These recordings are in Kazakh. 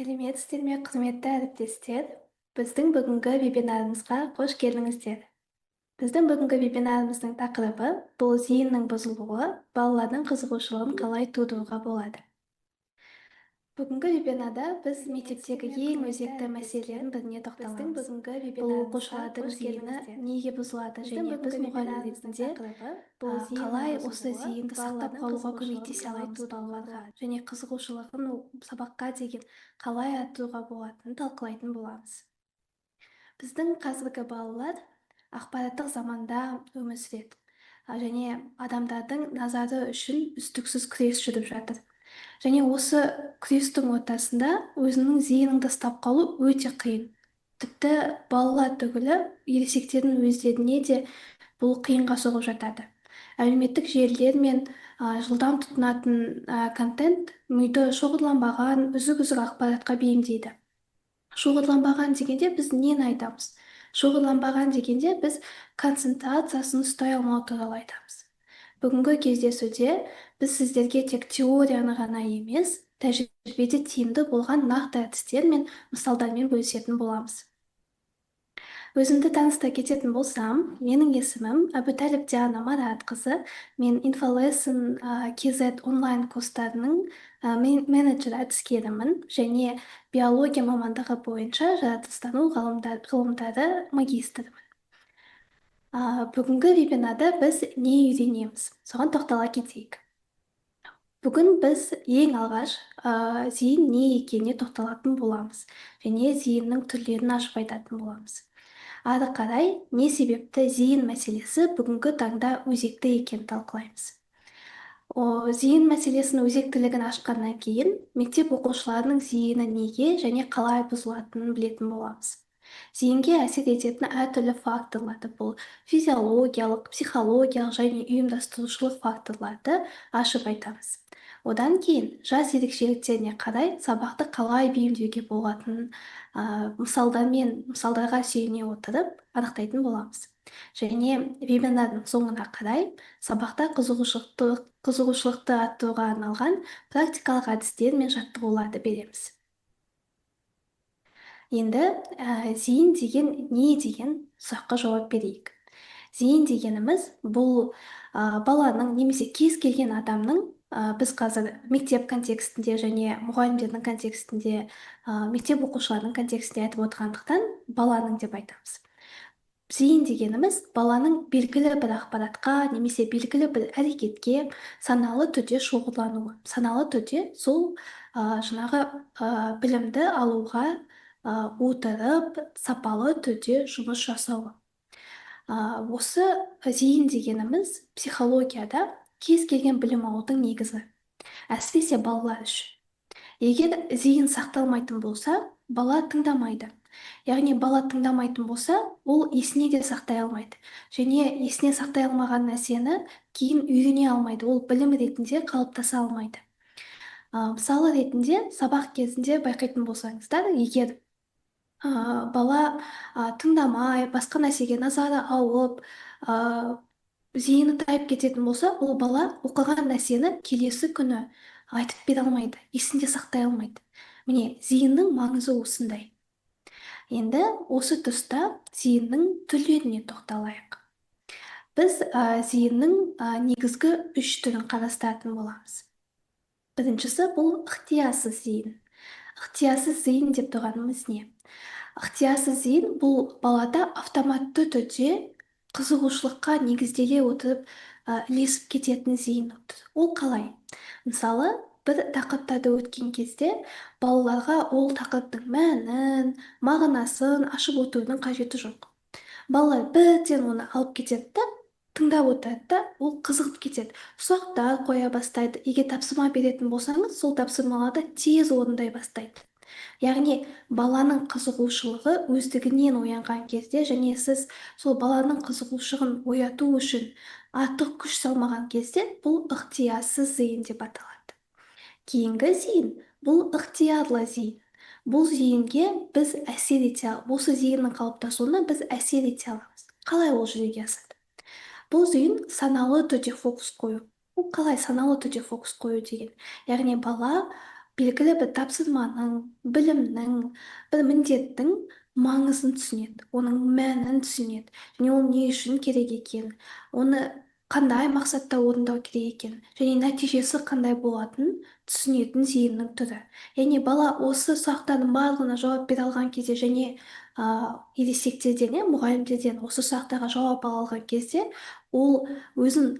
сәлеметсіздер ме, қызметті әріптестер? Біздің бүгінгі вебинарымызға қош келдіңіздер. Біздің бүгінгі вебинарымыздың тақырыбы бұл зейіннің бұзылуы, балалардың қызығушылығын қалай тудыруға болады. Бүгінгі вебинарда біз мектептегі ең өзекті мәселелердің біріне тоқталамыз. Бұл оқушылардың зейіні неге бұзылады және біз мұғалім ретінде қалай осы зейінді сақтап қалуға көмектесе аламыз балаларға және қызығушылығын сабаққа деген қалай арттыруға болатынын талқылайтын боламыз. Біздің қазіргі балалар ақпараттық заманда өмір сүреді және адамдардың назары үшін үздіксіз күрес жүріп жатыр. Және осы күрестің ортасында өзінің зейініңді ұстап қалу өте қиын. Тіпті балалар түгілі ересектердің өздеріне де бұл қиынға соғып жатады. Әлеуметтік желілер мен жылдам тұтынатын контент миды шоғырланбаған үзік-үзік ақпаратқа бейімдейді. Шоғырланбаған дегенде біз нені айтамыз? Шоғырланбаған дегенде біз концентрациясын ұстай алмау туралы айтамыз. Бүгінгі кездесуде біз сіздерге тек теорияны ғана емес, тәжірибеде тиімді болған нақты әдістер мен мысалдармен бөлісетін боламыз. Өзімді таныста кететін болсам, менің есімім Әбутәліп Диана Маратқызы, мен Info-Lesson KZ онлайн курстарының менеджер әдіскерімін және биология мамандығы бойынша жаратылыстану ғылымдары магистрімін. Бүгінгі вебинарда біз не үйренеміз? Соған тоқтала кетейік. Бүгін біз ең алғаш зейін не екеніне тоқталатын боламыз және зейіннің түрлерін ашып айтатын боламыз. Ары қарай не себепті зейін мәселесі бүгінгі таңда өзекті екенін талқылаймыз. Зейін мәселесінің өзектілігін ашқаннан кейін мектеп оқушыларының зейіні неге және қалай бұзылатынын білетін боламыз. Зейінге әсер ететін әртүрлі факторларды, бұл физиологиялық, психологиялық және ұйымдастырушылық факторларды ашып айтамыз. Одан кейін жас ерекшеліктеріне қарай сабақты қалай бейімдеуге болатынын мысалдарға сүйене отырып анықтайтын боламыз. Және вебинардың соңына қарай сабақта қызығушылықты арттыруға арналған практикалық әдістер мен жаттығуларды береміз. Енді зейін деген не деген сұраққа жауап берейік. Зейін дегеніміз бұл баланың немесе кез келген адамның, біз қазір мектеп контекстінде және мұғалімдердің контекстінде, мектеп оқушыларының контекстінде айтып отырғандықтан баланың деп айтамыз. Зейін дегеніміз баланың белгілі бір ақпаратқа немесе белгілі бір әрекетке саналы түрде шоғырлануы. Саналы түрде сол жаңағы білімді алуға отырып, сапалы түрде жұмыс жасауы. Осы зейін дегеніміз психологияда кез келген білім алудың негізі, әсіресе балалар үшін. Егер зейін сақталмайтын болса, бала тыңдамайды. Яғни бала тыңдамайтын болса, ол есіне де сақтай алмайды. Және есіне сақтай алмаған нәрсені кейін үйрене алмайды, ол білім ретінде қалыптаса алмайды. Мысалы ретінде сабақ кезінде байқайтын болсаңыздар, егер бала тыңдамай, басқа нәрсеге назары ауып, зейіні тайып кететін болса, ол бала оқыған нәрсені келесі күні айтып бере алмайды, есінде сақтай алмайды. Міне, зейіннің маңызы осындай. Енді осы тұста зейіннің түрлеріне тоқталайық. Біз зейіннің негізгі 3 түрін қарастыратын боламыз. Біріншісі бұл ықтиярсыз зейін. Ықтиярсыз зейін деп тұрғанымыз не? Ықтиярсыз зейін бұл балада автоматты түрде қызығушылыққа негізделе отырып ілесіп кететін зейін. Ол қалай? Мысалы, бір тақырыптарды өткен кезде балаларға ол тақырыптың мәнін, мағынасын ашып отырудың қажеті жоқ. Балалар бірден оны алып кетеді, тыңдап отырады, ол қызығып кетеді. Сұрақтар қоя бастайды. Егер тапсырма беретін болсаңыз, сол тапсырмаларды тез орындай бастайды. Яғни баланың қызығушылығы өздігінен оянған кезде және сіз сол баланың қызығушылығын ояту үшін артық күш салмаған кезде бұл ықтиярсыз зейін деп аталады. Кейінгі зейін бұл ықтиярлы зейін. Бұл зейінге біз әсер ете аламыз. Осы зейіннің қалыптасуына біз әсер ете аламыз. Қалай ол жүзеге асады? Бұл зейін саналы түрде фокус қою. Ол қалай саналы түрде фокус қою деген? Яғни бала белгілі бір тапсырманың, білімнің, бір міндеттің маңызын түсінеді, оның мәнін түсінеді, және ол не үшін керек екен, оны қандай мақсатта орындау керек екен, және нәтижесі қандай болатынын түсінетін зейіннің түрі. Яғни бала осы сұрақтардың барлығына жауап бере алған кезде, және ересектерден, мұғалімдерден осы сұрақтарға жауап ала алған кезде, ол өзін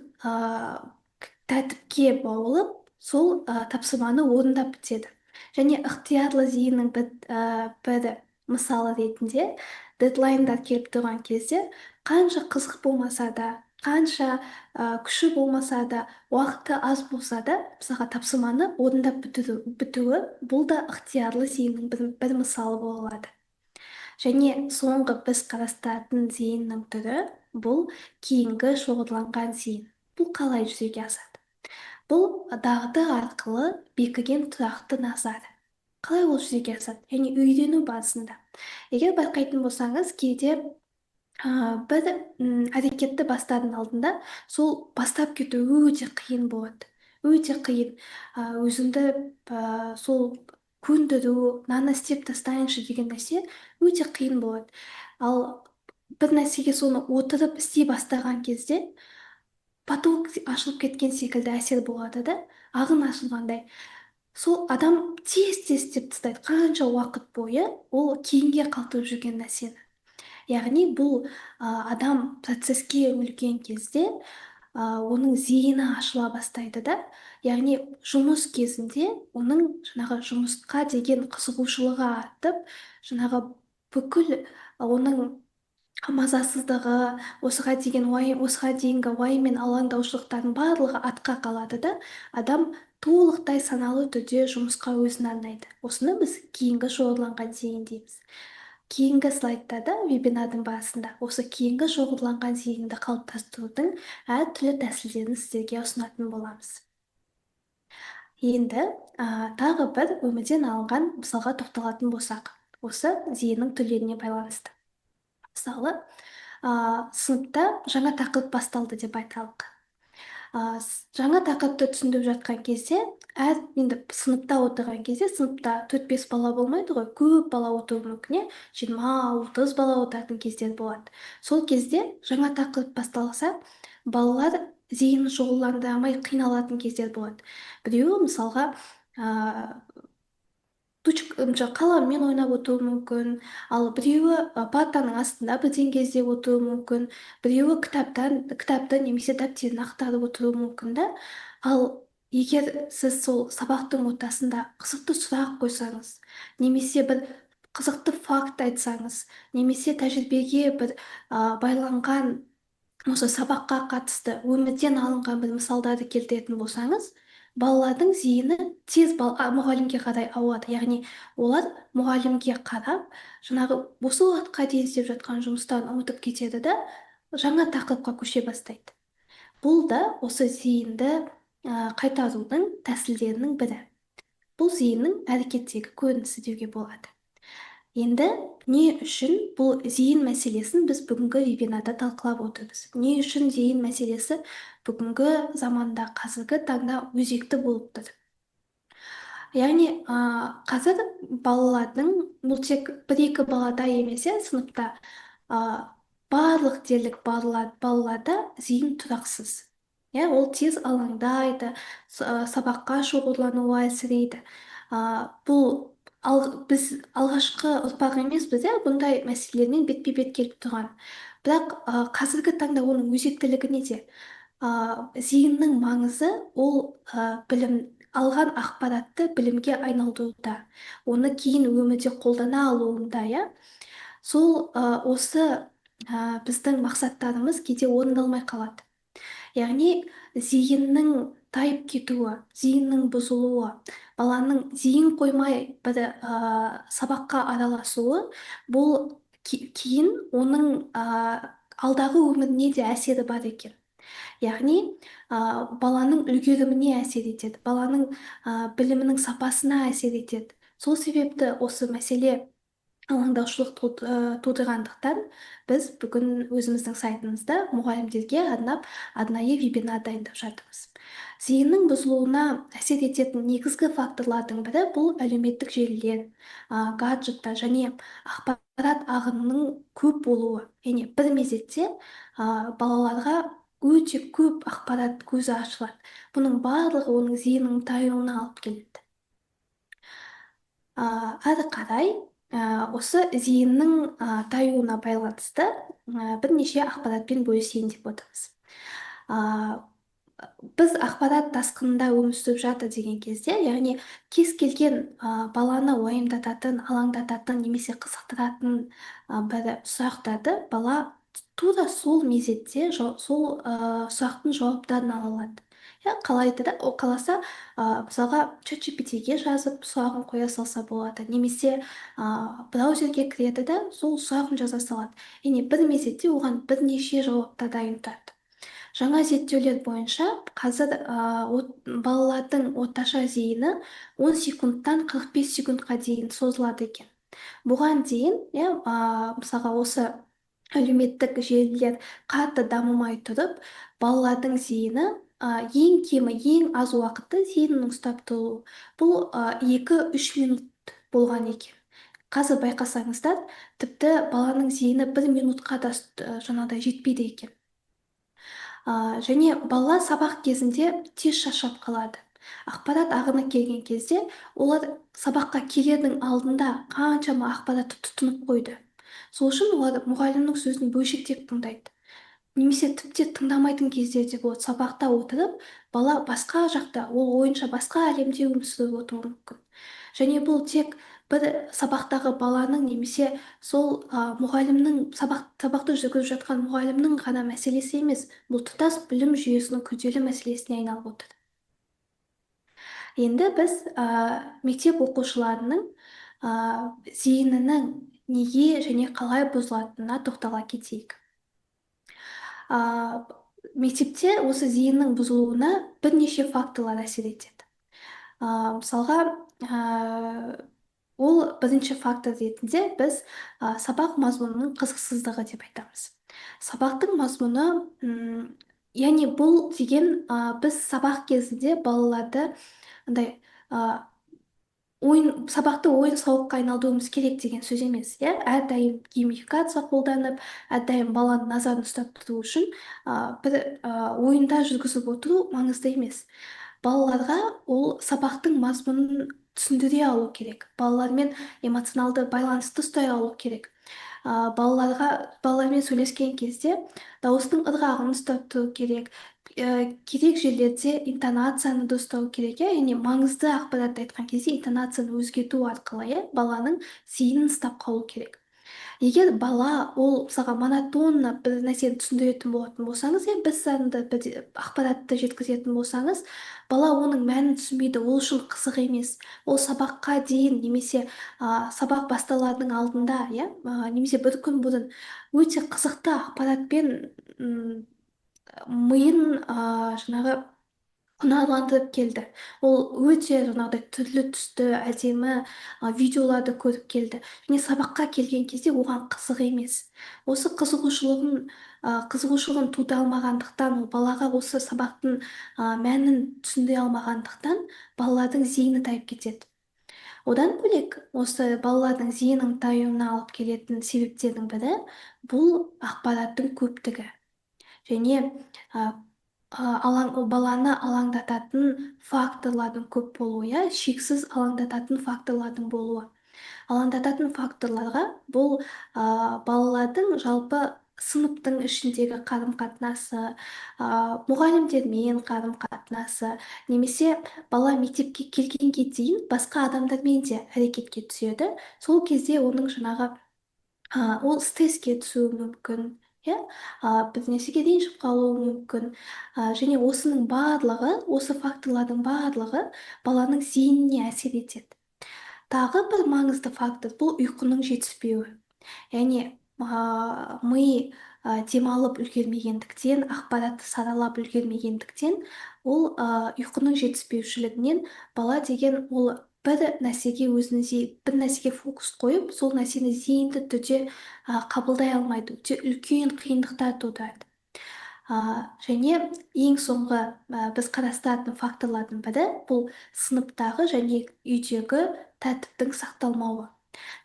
тәртіпке баулып, сол тапсырманы орындап бітеді. Және ықтиярлы зейіннің бір мысалы ретінде, дедлайндар келіп тұрған кезде, қанша қызық болмаса да, қанша күші болмаса да, уақыты аз болса да, мысалға тапсырманы орындап бітуі, бұл да ықтиярлы зейіннің бір мысалы бола алады. Және соңғы біз қарастыратын зейіннің түрі бұл кейінгі шоғырланған зейін. Бұл қалай жүзеге асады? Бұл дағды арқылы бекіген тұрақты назар. Қалай ол жүзеге асады? Яғни үйрену барысында. Егер байқайтын болсаңыз, кейде бір әрекетті бастардың алдында сол бастап кету өте қиын болады. Өте қиын. Өзіңді сол көндіру, мынаны істеп тастайыншы деген нәрсе өте қиын болады. Ал бір нәрсеге соны отырып істей бастаған кезде поток ашылып кеткен секілді әсер болады да, ағын ашылғандай. Сол адам тез-тез істеп тастайды. Қанша уақыт бойы ол кейінге қалдырып жүрген нәрсені. Яғни бұл адам процеске үңілген кезде оның зейіні ашыла бастайды да. Яғни жұмыс кезінде оның жаңағы жұмысқа деген қызығушылығы артып, жаңағы бүкіл оның мазасыздығы, осыға дейінгі уайым мен алаңдаушылықтардың барлығы артқа қалады да, адам толықтай саналы түрде жұмысқа өзін арнайды. Осыны біз кейінгі шоғырланған зейін дейміз. Кейінгі слайдтарда, вебинардың барысында осы кейінгі шоғырланған зейінді қалыптастырудың әртүрлі тәсілдерін сіздерге ұсынатын боламыз. Енді тағы бір өмірден алынған мысалға тоқталатын болсақ, осы зейіннің түрлеріне байланысты. Мысалы, сыныпта жаңа тақырып басталды деп айталық. Жаңа тақырыпты түсіндіріп жатқан кезде, енді сыныпта отырған кезде, сыныпта 4-5 бала болмайды ғой, көп бала отыруы мүмкін, 20-30 бала отыратын кездер болады. Сол кезде жаңа тақырып басталса, балалар зейінін шұғылдандырмай қиналатын кездер болады. Біреуі мысалға қаламмен ойнап отыруы мүмкін, ал біреуі партаның астында бірден кезде отыруы мүмкін, біреуі кітапты немесе дәптерін ақтарып отыруы мүмкін да. Ал егер сіз сол сабақтың ортасында қызықты сұрақ қойсаңыз, немесе бір қызықты факт айтсаңыз, немесе тәжірибеге бір байланған осы сабаққа қатысты өмірден алынған бір мысалдарды келтіретін болсаңыз, балалардың зейіні тез мұғалімге қарай ауады. Яғни олар мұғалімге қарап, жаңағы осы уақытқа дейін істеп жатқан жұмыстарын ұмытып кетеді да, жаңа тақырыпқа көше бастайды. Бұл да осы зейінді қайтарудың тәсілдерінің бірі. Бұл зейіннің әрекеттегі көрінісі деуге болады. Енді не үшін бұл зейін мәселесін біз бүгінгі вебинарда талқылап отырмыз? Не үшін зейін мәселесі бүгінгі заманда, қазіргі таңда өзекті болып тұр? Яғни қазір балалардың, бұл тек 1-2 балада емес, сыныпта барлық дерлік балаларда зейін тұрақсыз. Ол тез алаңдайды, сабаққа шоғырлануы әлсірейді. Бұл біз алғашқы ұрпақ емеспіз, бұндай мәселелермен бетпе-бет келіп тұрған. Бірақ қазіргі таңда оның өзектілігі неде? Зейіннің маңызы ол білім, алған ақпаратты білімге айналдыруда, оны кейін өмірде қолдана алуында, сол осы біздің мақсаттарымыз кейде орындалмай қалады. Яғни зейіннің тайып кетуі, зейіннің бұзылуы, баланың зейін қоймай бір сабаққа араласуы, бұл кейін оның алдағы өміріне де әсері бар екен. Яғни баланың үлгеріміне әсер етеді, баланың білімінің сапасына әсер етеді. Сол себепті осы мәселе алаңдаушылық тудырғандықтан біз бүгін өзіміздің сайтымызда мұғалімдерге арнап арнайы вебинар дайындап жатырмыз. Зейіннің бұзылуына әсер ететін негізгі факторлардың бірі бұл әлеуметтік желілер, гаджеттер және ақпарат ағынының көп болуы. Және бір мезетте балаларға өте көп ақпарат көзі ашылады. Бұның барлығы оның зейінінің таюына алып келеді. Ары қарай осы зейіннің таюына байланысты бірнеше ақпаратпен бөлісейін деп отырмыз. Біз ақпарат тасқынында өмір сүріп жатыр деген кезде, яғни кез келген баланы уайымдататын, алаңдататын немесе қызықтыратын бір сұрақтарды бала тура сол мезетте сол сұрақтың жауаптарын ала алады. Қалайды да, ол қаласа мысалға ChatGPT-ге жазып сұрағын қоя салса болады, немесе браузерге кіреді да сол сұрағын жаза салады. Яғни бір мезетте оған бірнеше жауаптар дайын тұрады. Жаңа зерттеулер бойынша қазір балалардың орташа зейіні 10 секундтан 45 секундқа дейін созылады екен. Бұған дейін, мысалға осы әлеуметтік желілер қатты дамымай тұрып, балалардың зейіні ең кемі, ең аз уақытты зейіннің ұстап тұру бұл 2-3 минут болған екен. Қазір байқасаңыздар, тіпті баланың зейіні 1 минутқа да жаңағыдай жетпейді екен. Және бала сабақ кезінде тез шаршап қалады. Ақпарат ағыны келген кезде олар сабаққа келердің алдында қаншама ақпаратты тұтынып қойды. Сол үшін олар мұғалімнің сөзін бөлшектеп тыңдайды. Немесе тіпті тыңдамайтын кездерде болады. Сабақта отырып, бала басқа жақта, ол ойынша басқа әлемде өмір сүріп отыруы мүмкін. Және бұл тек бір сабақтағы баланың немесе сол мұғалімнің сабақты жүргізіп жатқан мұғалімнің ғана мәселесі емес, бұл тұтас білім жүйесінің күрделі мәселесіне айналып отыр. Енді біз мектеп оқушыларының зейінінің неге және қалай бұзылатынына тоқтала кетейік. Мектепте осы зейіннің бұзылуына бірнеше факторлар әсер етеді. Мысалға, ол бірінші фактор ретінде біз сабақ мазмұнының қызықсыздығы деп айтамыз. Сабақтың мазмұны, яғни бұл деген біз сабақ кезінде балаларды сабақты ойын-сауыққа айналдыруымыз керек деген сөз емес. Әрдайым геймификация қолданып, әрдайым баланың назарын ұстап тұру үшін бір ойында жүргізіп отыру маңызды емес. Балаларға ол сабақтың мазмұнын түсіндіре алу керек. Балалармен эмоционалды байланысты ұстай алу керек. Балалармен сөйлескен кезде дауыстың ырғағын ұстап тұру керек. Керек жерлерде интонацияны дұрыстау керек. Яғни маңызды ақпаратты айтқан кезде интонацияны өзгерту арқылы баланың зейінін ұстап қалу керек. Егер бала ол мысалға монотонно бір нәрсені түсіндіретін болатын болсаңыз, біз санды ақпаратты жеткізетін болсаңыз, бала оның мәнін түсінбейді, ол үшін қызық емес. Ол сабаққа дейін немесе сабақ басталардың алдында, немесе бір күн бұрын өте қызықты ақпаратпен миын жаңағы құнарландырып келді. Ол өте жаңағыдай түрлі түсті әдемі видеоларды көріп келді. Және сабаққа келген кезде оған қызық емес. Осы қызығушылығын туды алмағандықтан, балаға осы сабақтың мәнін түсіндіре алмағандықтан балалардың зейіні тайып кетеді. Одан бөлек, осы балалардың зейінінің таюына алып келетін себептердің бірі бұл ақпараттың көптігі. Және баланы алаңдататын факторлардың көп болуы, шексіз алаңдататын факторлардың болуы. Алаңдататын факторларға бұл балалардың жалпы сыныптың ішіндегі қарым-қатынасы, мұғалімдермен қарым-қатынасы, немесе бала мектепке келгенге дейін басқа адамдармен де әрекетке түседі. Сол кезде оның жаңағы ол стресске түсуі мүмкін, бір нәрсеге ренжіп қалуы мүмкін. Және осының барлығы, осы факторлардың барлығы баланың зейініне әсер етеді. Тағы бір маңызды фактор бұл ұйқының жетіспеуі. Яғни ми демалып үлгермегендіктен, ақпаратты саралап үлгермегендіктен, ол ұйқының жетіспеушілігінен бала деген ол бір нәрсеге бір нәрсеге фокус қойып, сол нәрсені зейінді түрде қабылдай алмайды, өте үлкен қиындықтар тудырады. Және ең соңғы біз қарастыратын факторлардың бірі бұл сыныптағы және үйдегі тәртіптің сақталмауы.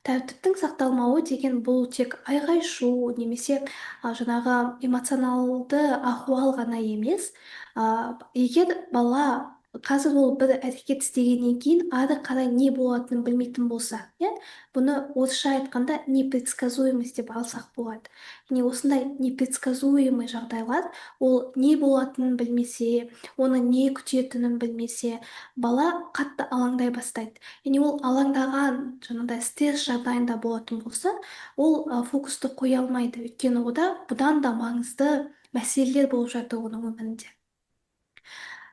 Тәртіптің сақталмауы деген бұл тек айғай-шу немесе жаңағы эмоционалды ахуал ғана емес. Егер бала қазір ол бір әрекет істегеннен кейін ары қарай не болатынын білмейтін болса, иә, бұны орысша айтқанда непредсказуемость деп алсақ болады. Және осындай непредсказуемый жағдайлар, ол не болатынын білмесе, оны не күтетінін білмесе, бала қатты алаңдай бастайды. Және ол алаңдаған жаңағыдай стресс жағдайында болатын болса, ол фокусты қоя алмайды. Өйткені бұдан да маңызды мәселелер болып жатыр оның өмірінде.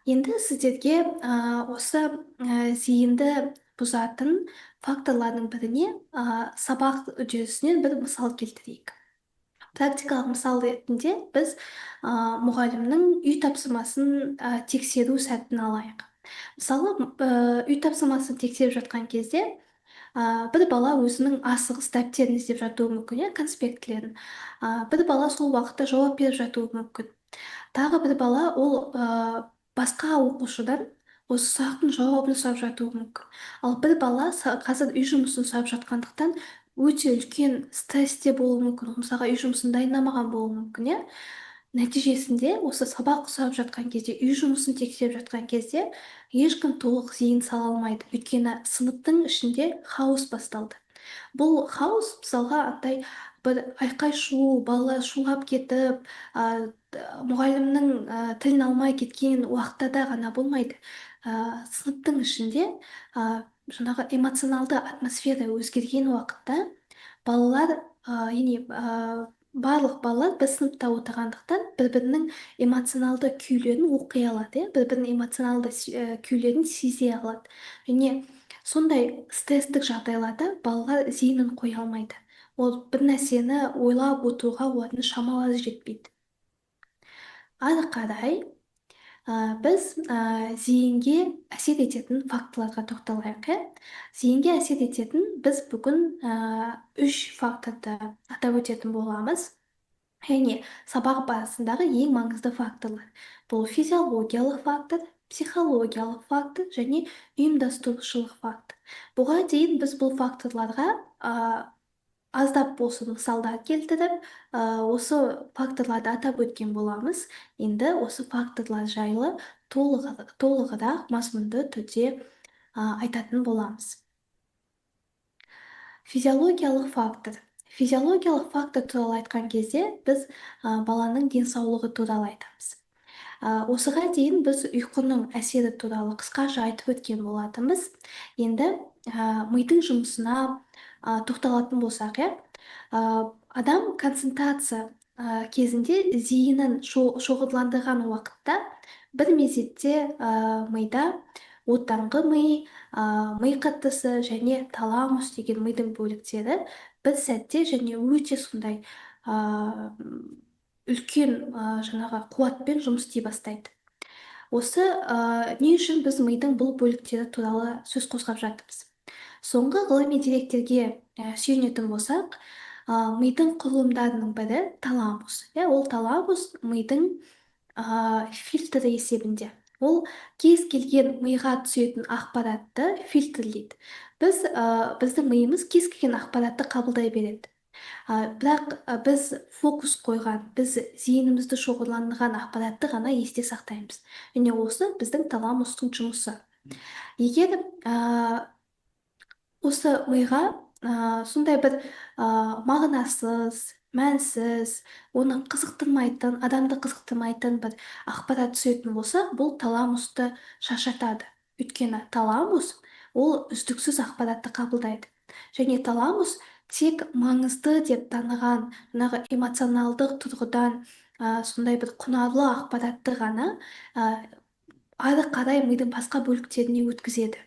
Енді сіздерге осы зейінді бұзатын факторлардың біріне сабақ үдерісінен бір мысал келтірейік. Практикалық мысал ретінде біз мұғалімнің үй тапсырмасын тексеру сәтін алайық. Мысалы, үй тапсырмасын тексеріп жатқан кезде бір бала өзінің асығыс дәптерін іздеп жатуы мүмкін, конспектілерін. Бір бала сол уақытта жауап беріп жатуы мүмкін. Тағы бір бала ол басқа оқушыдан осы сұрақтың жауабын сұрап жатуы мүмкін. Ал бір бала қазір үй жұмысын сұрап жатқандықтан өте үлкен стрессте болуы мүмкін. Мысалға, үй жұмысын дайындамаған болуы мүмкін, нәтижесінде осы сабақ сұрап жатқан кезде, үй жұмысын тексеріп жатқан кезде ешкім толық зейін сала алмайды. Өйткені сыныптың ішінде хаос басталды. Бұл хаос, мысалға, бір айқай-шу, балалар шулап кетіп, мұғалімнің тілін алмай кеткен уақыттарда ғана болмайды. Сыныптың ішінде жаңағы эмоционалды атмосфера өзгерген уақытта балалар, барлық балалар бір сыныпта отырғандықтан бір-бірінің эмоционалды күйлерін оқи алады, бір-бірінің эмоционалды күйлерін сезе алады. Және сондай стресстік жағдайларда балалар зейінін қоя алмайды. Ол бір нәрсені ойлап отыруға олардың шамалары жетпейді. Ары қарай біз зейінге әсер ететін факторларға тоқталайық. Зейінге әсер ететін біз бүгін 3 факторды атап өтетін боламыз. Және сабақ барысындағы ең маңызды факторлар. Бұл физиологиялық фактор, психологиялық фактор және ұйымдастырушылық фактор. Бұға дейін біз бұл факторларға аздап болсын мысалдар келтіріп, осы факторларды атап өткен боламыз. Енді осы факторлар жайлы толығырақ мазмұнды түрде айтатын боламыз. Физиологиялық фактор. Физиологиялық фактор туралы айтқан кезде біз баланың денсаулығы туралы айтамыз. Осыға дейін біз ұйқының әсері туралы қысқаша айтып өткен болатынбыз. Енді мидың жұмысына тоқталатын болсақ, адам концентрация кезінде зейінін шоғырландырған уақытта бір мезетте мида оттанғы ми, ми қаттысы және таламус деген мидың бөліктері бір сәтте және өте сондай үлкен жаңағы қуатпен жұмыс істей бастайды. Осы не үшін біз мидың бұл бөліктері туралы сөз қозғап жатырмыз? Соңғы ғылыми деректерге сүйенетін болсақ, мидың құрылымдарының бірі таламус. Ол таламус мидың фильтрі есебінде. Ол кез келген миға түсетін ақпаратты фильтрлейді. Біздің миымыз кез келген ақпаратты қабылдай береді. Бірақ біз фокус қойған, біз зейінімізді шоғырландырған ақпаратты ғана есте сақтаймыз. Және осы біздің таламустың жұмысы. Егер осы миға сондай бір мағынасыз, мәнсіз, оны қызықтырмайтын, адамды қызықтырмайтын бір ақпарат түсетін болса, бұл таламусты шаршатады. Өйткені таламус ол үздіксіз ақпаратты қабылдайды. Және таламус тек маңызды деп таныған жаңағы эмоционалдық тұрғыдан сондай бір құнарлы ақпаратты ғана ары қарай мидың басқа бөліктеріне өткізеді.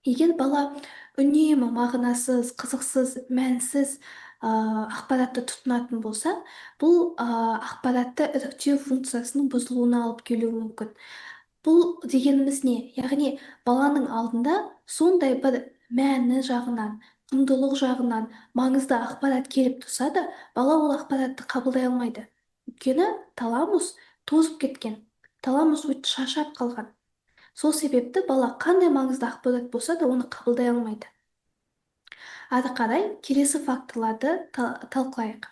Егер бала үнемі мағынасыз, қызықсыз, мәнсіз ақпаратты тұтынатын болса, бұл ақпаратты іріктеу функциясының бұзылуына алып келуі мүмкін. Бұл дегеніміз не? Яғни баланың алдында сондай бір мәні жағынан, құндылық жағынан маңызды ақпарат келіп тұрса да, бала ол ақпаратты қабылдай алмайды. Өйткені таламус тозып кеткен, таламус өте шаршап қалған. Сол себепті бала қандай маңызды ақпарат болса да оны қабылдай алмайды. Ары қарай келесі факторларды талқылайық.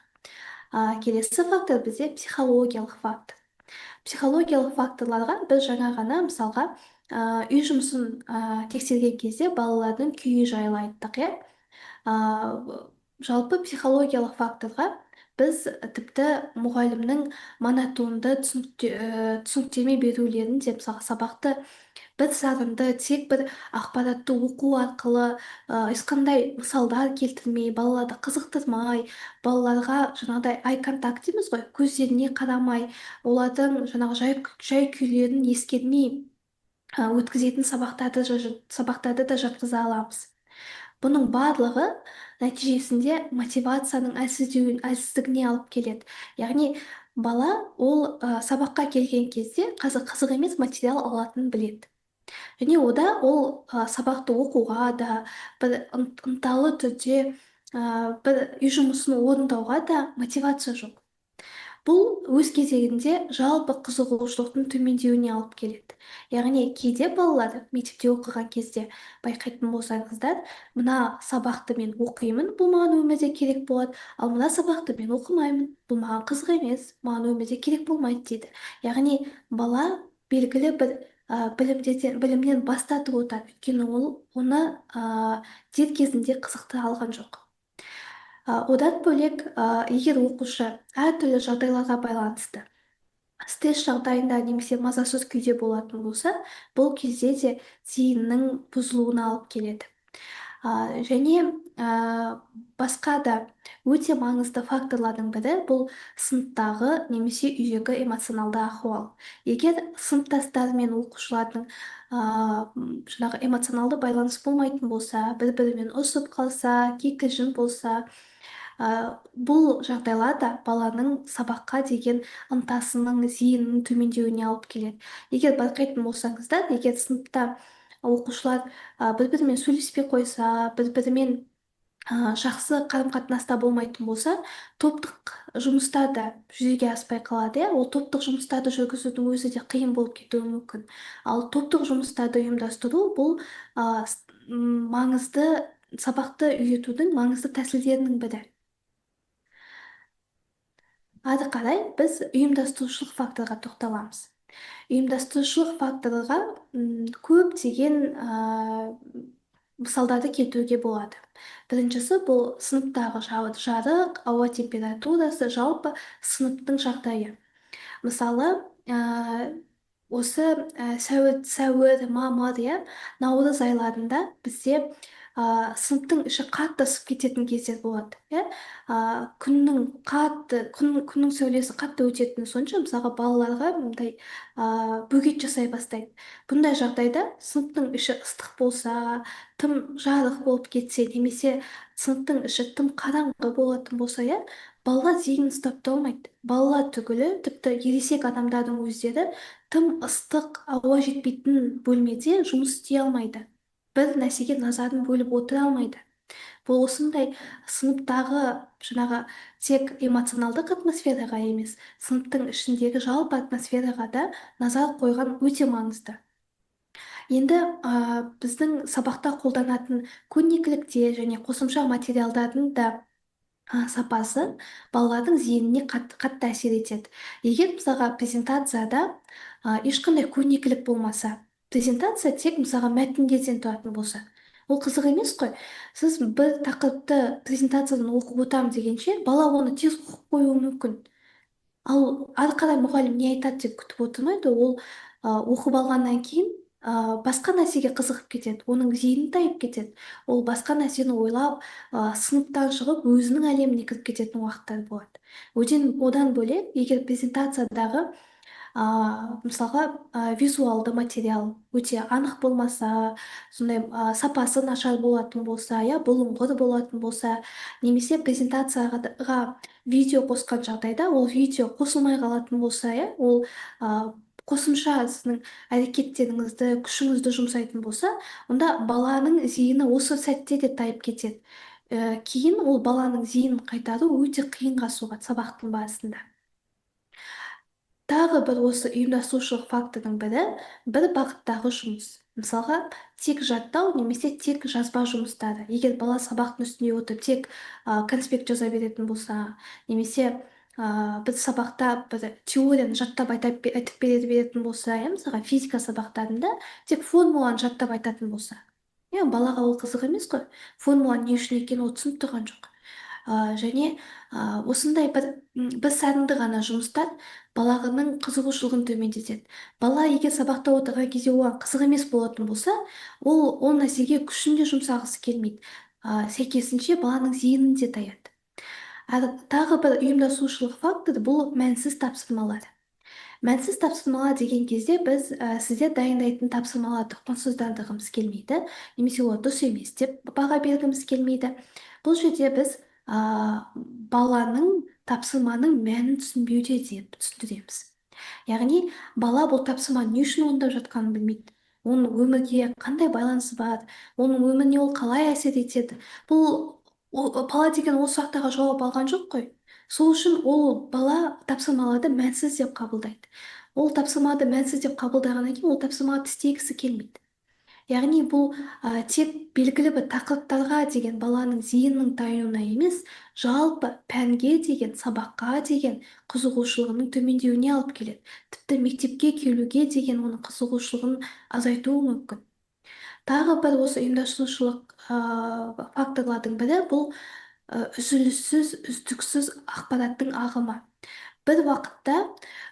Келесі фактор бізде психологиялық фактор. Психологиялық факторларға біз жаңа ғана мысалға үй жұмысын тексерген кезде балалардың күйі жайлы айттық, иә. Жалпы психологиялық факторға біз тіпті мұғалімнің монотонды түсініктеме берулерін де, мысалы сабақты бір сарынды тек бір ақпаратты оқу арқылы ешқандай мысалдар келтірмей, балаларды қызықтырмай, балаларға жаңағыдай ай контакт дейміз ғой, көздеріне қарамай, олардың жаңағы жай күйлерін ескермей өткізетін сабақтарды да жатқыза аламыз. Бұның барлығы нәтижесінде мотивацияның әлсіздігіне алып келеді. Яғни бала ол сабаққа келген кезде қазір қызық емес материал алатынын біледі. Және ода ол сабақты оқуға да, бір ынталы түрде бір үй жұмысын орындауға да мотивация жоқ. Бұл өз кезегінде жалпы қызығушылықтың төмендеуіне алып келеді. Яғни кейде балалар мектепте оқыған кезде байқайтын болсаңыздар, мына сабақты мен оқимын, бұл маған өмірде керек болады, ал мына сабақты мен оқымаймын, бұл маған қызық емес, маған өмірде керек болмайды дейді. Яғни бала белгілі бір білімнен бас тартып отырады, өйткені ол оны дер кезінде қызықтыра алған жоқ. Одан бөлек, егер оқушы әртүрлі жағдайларға байланысты стресс жағдайында немесе мазасыз күйде болатын болса, бұл кезде де зейіннің бұзылуына алып келеді. Және басқа да өте маңызды факторлардың бірі бұл сыныптағы немесе үйдегі эмоционалды ахуал. Егер сыныптастар мен оқушылардың жаңағы эмоционалды байланыс болмайтын болса, бір-бірімен ұрсып қалса, кикілжің болса, бұл жағдайлар да баланың сабаққа деген ынтасының, зейінінің төмендеуіне алып келеді. Егер байқайтын болсаңыздар, егер сыныпта оқушылар бір-бірімен сөйлеспей қойса, бір-бірімен жақсы қарым-қатынаста болмайтын болса, топтық жұмыстар да жүзеге аспай қалады, ол топтық жұмыстарды жүргізудің өзі де қиын болып кетуі мүмкін. Ал топтық жұмыстарды ұйымдастыру бұл маңызды сабақты үйретудің маңызды тәсілдерінің бірі. Ары қарай біз ұйымдастырушылық факторға тоқталамыз. Ұйымдастырушылық факторға көптеген мысалдарды келтіруге болады. Біріншісі бұл сыныптағы жарық, ауа температурасы, жалпы сыныптың жағдайы. Мысалы, осы сәуір, мамыр, наурыз айларында бізде сыныптың іші қатты ысып кететін кездер болады. Күннің сәулесі қатты өтетіні сонша, мысалға балаларға мындай бөгет жасай бастайды. Бұндай жағдайда сыныптың іші ыстық болса, тым жарық болып кетсе, немесе сыныптың іші тым қараңғы болатын болса, балалар зейінін ұстап тұра алмайды. Балалар түгілі, тіпті ересек адамдардың өздері тым ыстық ауа жетпейтін бөлмеде жұмыс істей алмайды. Бір нәрсеге назарын бөліп отыра алмайды. Бұл осындай сыныптағы жаңағы тек эмоционалдық атмосфераға емес, сыныптың ішіндегі жалпы атмосфераға да назар қойған өте маңызды. Енді біздің сабақта қолданатын көрнекіліктер және қосымша материалдардың да сапасы балалардың зейініне қатты әсер етеді. Егер мысалға презентацияда ешқандай көрнекілік болмаса, презентация тек мысалға мәтіндерден тұратын болса, ол қызық емес қой. Сіз бір тақырыпты презентациядан оқып отырамын дегенше, бала оны тез оқып қоюы мүмкін. Ал ары қарай мұғалім не айтады деп күтіп отырмайды, ол оқып алғаннан кейін басқа нәрсеге қызығып кетеді, оның зейіні тайып кетеді. Ол басқа нәрсені ойлап, сыныптан шығып, өзінің әлеміне кіріп кететін уақыттар болады. Одан бөлек, егер презентациядағы мысалға визуалды материал өте анық болмаса, сондай сапасы нашар болатын болса, бұлыңғыр болатын болса, немесе презентацияға видео қосқан жағдайда ол видео қосылмай қалатын болса, ол қосымша сіздің әрекеттеріңізді, күшіңізді жұмсайтын болса, онда баланың зейіні осы сәтте де тайып кетеді. Кейін ол баланың зейінін қайтару өте қиынға соғады сабақтың барысында. Тағы бір осы ұйымдастырушылық фактордың бірі бір бағыттағы жұмыс. Мысалға, тек жаттау немесе тек жазба жұмыстары. Егер бала сабақтың үстінде отырып тек конспект жаза беретін болса, немесе біз сабақта бір теорияны жаттап айтып беретін болса, мысалға физика сабақтарында тек формуланы жаттап айтатын болса, балаға ол қызық емес қой. Формула не үшін екенін ол түсініп тұрған жоқ. Және осындай бір сарынды ғана жұмыстар балағының қызығушылығын төмендетеді. Бала егер сабақта отырған кезде оған қызық емес болатын болса, ол нәрсеге күшін де жұмсағысы келмейді. Сәйкесінше баланың зейінін де таяды. Тағы бір ұйымдастырушылық фактор бұл мәнсіз тапсырмалар. Мәнсіз тапсырмалар деген кезде біз сіздер дайындайтын тапсырмаларды құнсыздандырғымыз келмейді, немесе олар дұрыс емес деп баға бергіміз келмейді. Бұл жерде біз баланың тапсырманың мәнін түсінбеуде деп түсіндіреміз. Яғни бала бұл тапсырманы не үшін орындап жатқанын білмейді. Оның өмірге қандай байланысы бар, оның өміріне ол қалай әсер етеді. Бала деген ол сұрақтарға жауап алған жоқ қой. Сол үшін ол бала тапсырмаларды мәнсіз деп қабылдайды. Ол тапсырмаларды мәнсіз деп қабылдағаннан кейін ол тапсырмаларды істегісі келмейді. Яғни бұл тек белгілі бір тақырыптарға деген баланың зейінінің таюына емес, жалпы пәнге деген, сабаққа деген қызығушылығының төмендеуіне алып келеді. Тіпті мектепке келуге деген оның қызығушылығын азайтуы мүмкін. Тағы бір осы ұйымдастырушылық факторлардың бірі бұл үзіліссіз, үздіксіз ақпараттың ағымы. Бір уақытта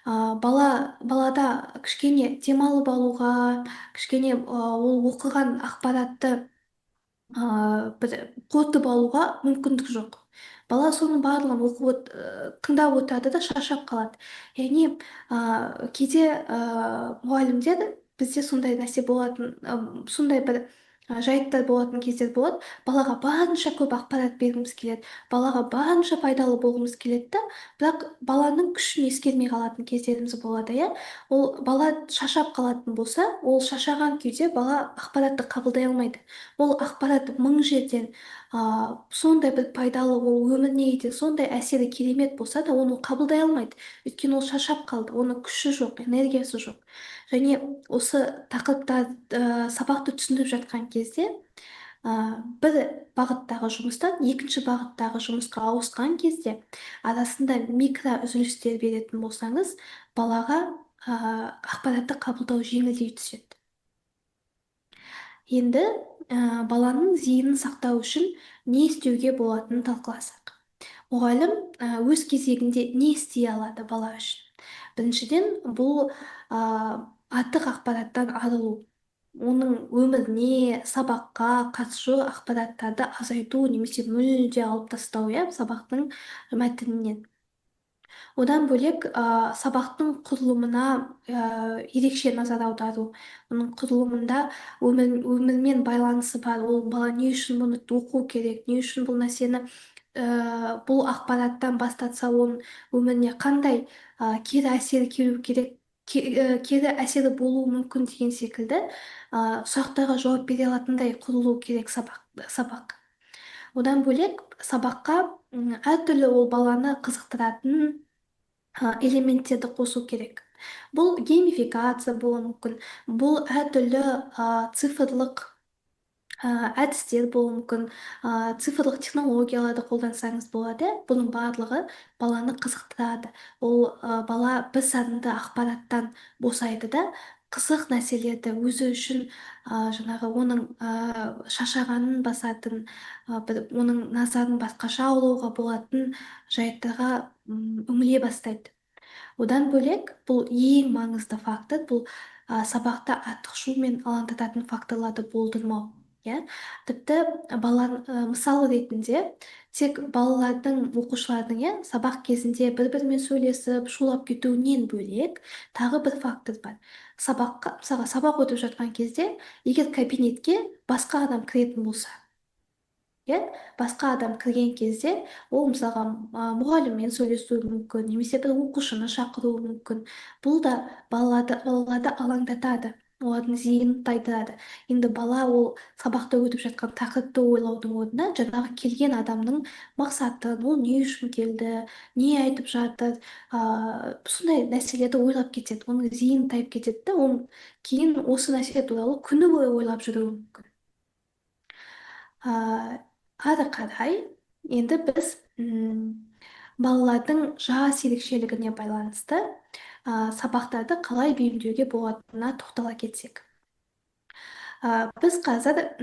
балада кішкене демалып алуға, кішкене ол оқыған ақпаратты бір қорытып алуға мүмкіндік жоқ. Бала соның барлығын тыңдап отырады да шаршап қалады. Яғни кейде мұғалімдер, бізде сондай нәрсе болатын, сондай бір жайттар болатын кездер болады. Балаға барынша көп ақпарат бергіміз келеді, балаға барынша пайдалы болғымыз келеді да, бірақ баланың күшін ескермей қалатын кездеріміз болады, иә. Ол бала шаршап қалатын болса, ол шаршаған күйде бала ақпаратты қабылдай алмайды. Ол ақпарат мың жерден сондай бір пайдалы, ол өміріне сондай әсері керемет болса да, оны қабылдай алмайды. Өйткені ол шаршап қалды, оның күші жоқ, энергиясы жоқ. Және осы тақырыпта сабақты түсіндіріп жатқан кезде бір бағыттағы жұмыстан екінші бағыттағы жұмысқа ауысқан кезде арасында микро үзілістер беретін болсаңыз, балаға ақпаратты қабылдау жеңілдей түседі. Енді баланың зейінін сақтау үшін не істеуге болатынын талқыласақ. Мұғалім өз кезегінде не істей алады бала үшін? Біріншіден, бұл артық ақпараттан арылу. Оның өміріне, сабаққа қатысы ақпараттарды азайту немесе мүлде алып тастау, сабақтың мәтінінен. Одан бөлек сабақтың құрылымына ерекше назар аудару. Оның құрылымында өмірмен байланысы бар. Ол бала не үшін бұны оқу керек, не үшін бұл нәрсені бұл ақпараттан бастатса оның өміріне қандай кері әсері келу керек, кері әсері болуы мүмкін деген секілді сұрақтарға жауап бере алатындай құрылу керек сабақ. Одан бөлек сабаққа әртүрлі ол баланы қызықтыратын элементтерді қосу керек. Бұл геймификация болуы мүмкін, бұл әртүрлі цифрлық әдістер болуы мүмкін, цифрлық технологияларды қолдансаңыз болады. Бұның барлығы баланы қызықтырады. Ол бала бір сарынды ақпараттан босайды да, қызық нәрселерді өзі үшін жаңағы оның шаршағанын басатын, оның назарын басқаша аулауға болатын жайттарға үңіле бастайды. Одан бөлек бұл ең маңызды фактор, бұл сабақта артықшу мен алаңдататын факторларды болдырмау. Тіпті мысал ретінде тек балалардың, оқушылардың сабақ кезінде бір-бірімен сөйлесіп, шулап кетуінен бөлек тағы бір фактор бар. Мысалға сабақ өтіп жатқан кезде, егер кабинетке басқа адам кіретін болса, иә, басқа адам кірген кезде ол мысалға мұғаліммен сөйлесуі мүмкін, немесе бір оқушыны шақыруы мүмкін. Бұл да балаларды алаңдатады, олардың зейінін тайдырады. Енді бала ол сабақта өтіп жатқан тақырыпты ойлаудың орнына жаңағы келген адамның мақсатын, ол не үшін келді, не айтып жатыр, сондай нәрселерді ойлап кетеді, оның зейіні тайып кетеді да, ол кейін осы нәрсе туралы күні бойы ойлап жүруі мүмкін. А, ары қарай енді біз балалардың жас ерекшелігіне байланысты сабақтарды қалай бейімдеуге болатынына тоқтала кетсек. Біз қазір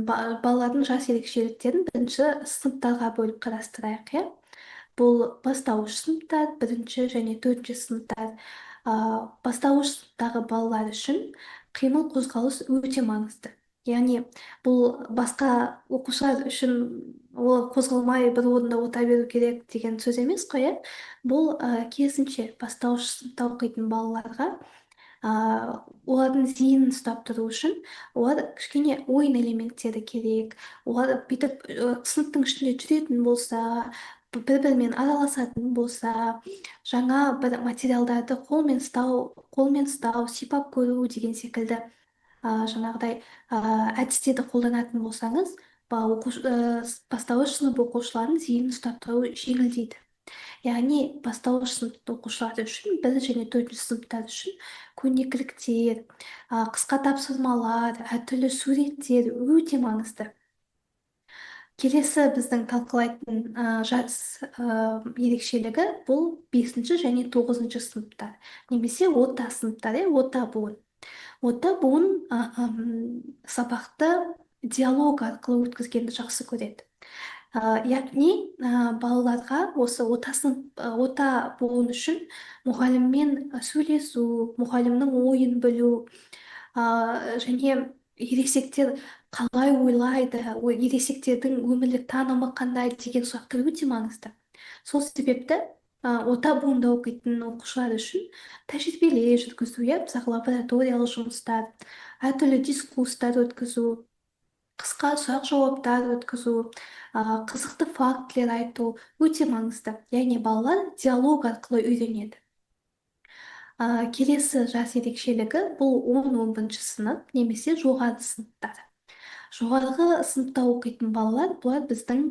балалардың жас ерекшеліктерін бірінші сыныптарға бөліп қарастырайық, иә. Бұл бастауыш сыныптар, бірінші және төртінші сыныптар. Бастауыш сыныптағы балалар үшін қимыл қозғалыс өте маңызды. Яғни бұл басқа оқушылар үшін ол қозғалмай бір орында отыра беру керек деген сөз емес қой, иә. Бұл керісінше бастауыш сыныпта оқитын балаларға олардың зейінін ұстап тұру үшін олар кішкене ойын элементтері керек. Олар бүйтіп сыныптың ішінде жүретін болса, бір-бірімен араласатын болса, жаңа бір материалдарды қолмен ұстау, сипап көру деген секілді жаңағыдай әдістерді қолданатын болсаңыз, бастауыш сынып оқушыларын зейінін ұстап тұру жеңілдейді. Яғни бастауыш сынып оқушылары үшін, бір және төртінші сыныптар үшін көрнекіліктер, қысқа тапсырмалар, әртүрлі суреттер өте маңызды. Келесі біздің талқылайтын жас ерекшелігі бұл 5 және 9 сыныптар, немесе орта сыныптар, орта буын. Орта буын сабақты диалог арқылы өткізгенді жақсы көреді. Яғни балаларға осы орта буын үшін мұғаліммен сөйлесу, мұғалімнің ойын білу, және ересектер қалай ойлайды, ересектердің өмірлік танымы қандай деген сұрақтар өте маңызды. Сол себепті орта буында оқитын оқушылар үшін тәжірибелер жүргізу, мысалы лабораториялық жұмыстар, әртүрлі дискурстар өткізу, қысқа сұрақ-жауаптар өткізу, қызықты фактілер айту өте маңызды. Яғни балалар диалог арқылы үйренеді. Келесі жас ерекшелігі бұл 10-11 сынып немесе жоғары сыныптар. Жоғарғы сыныпта оқитын балалар, бұлар біздің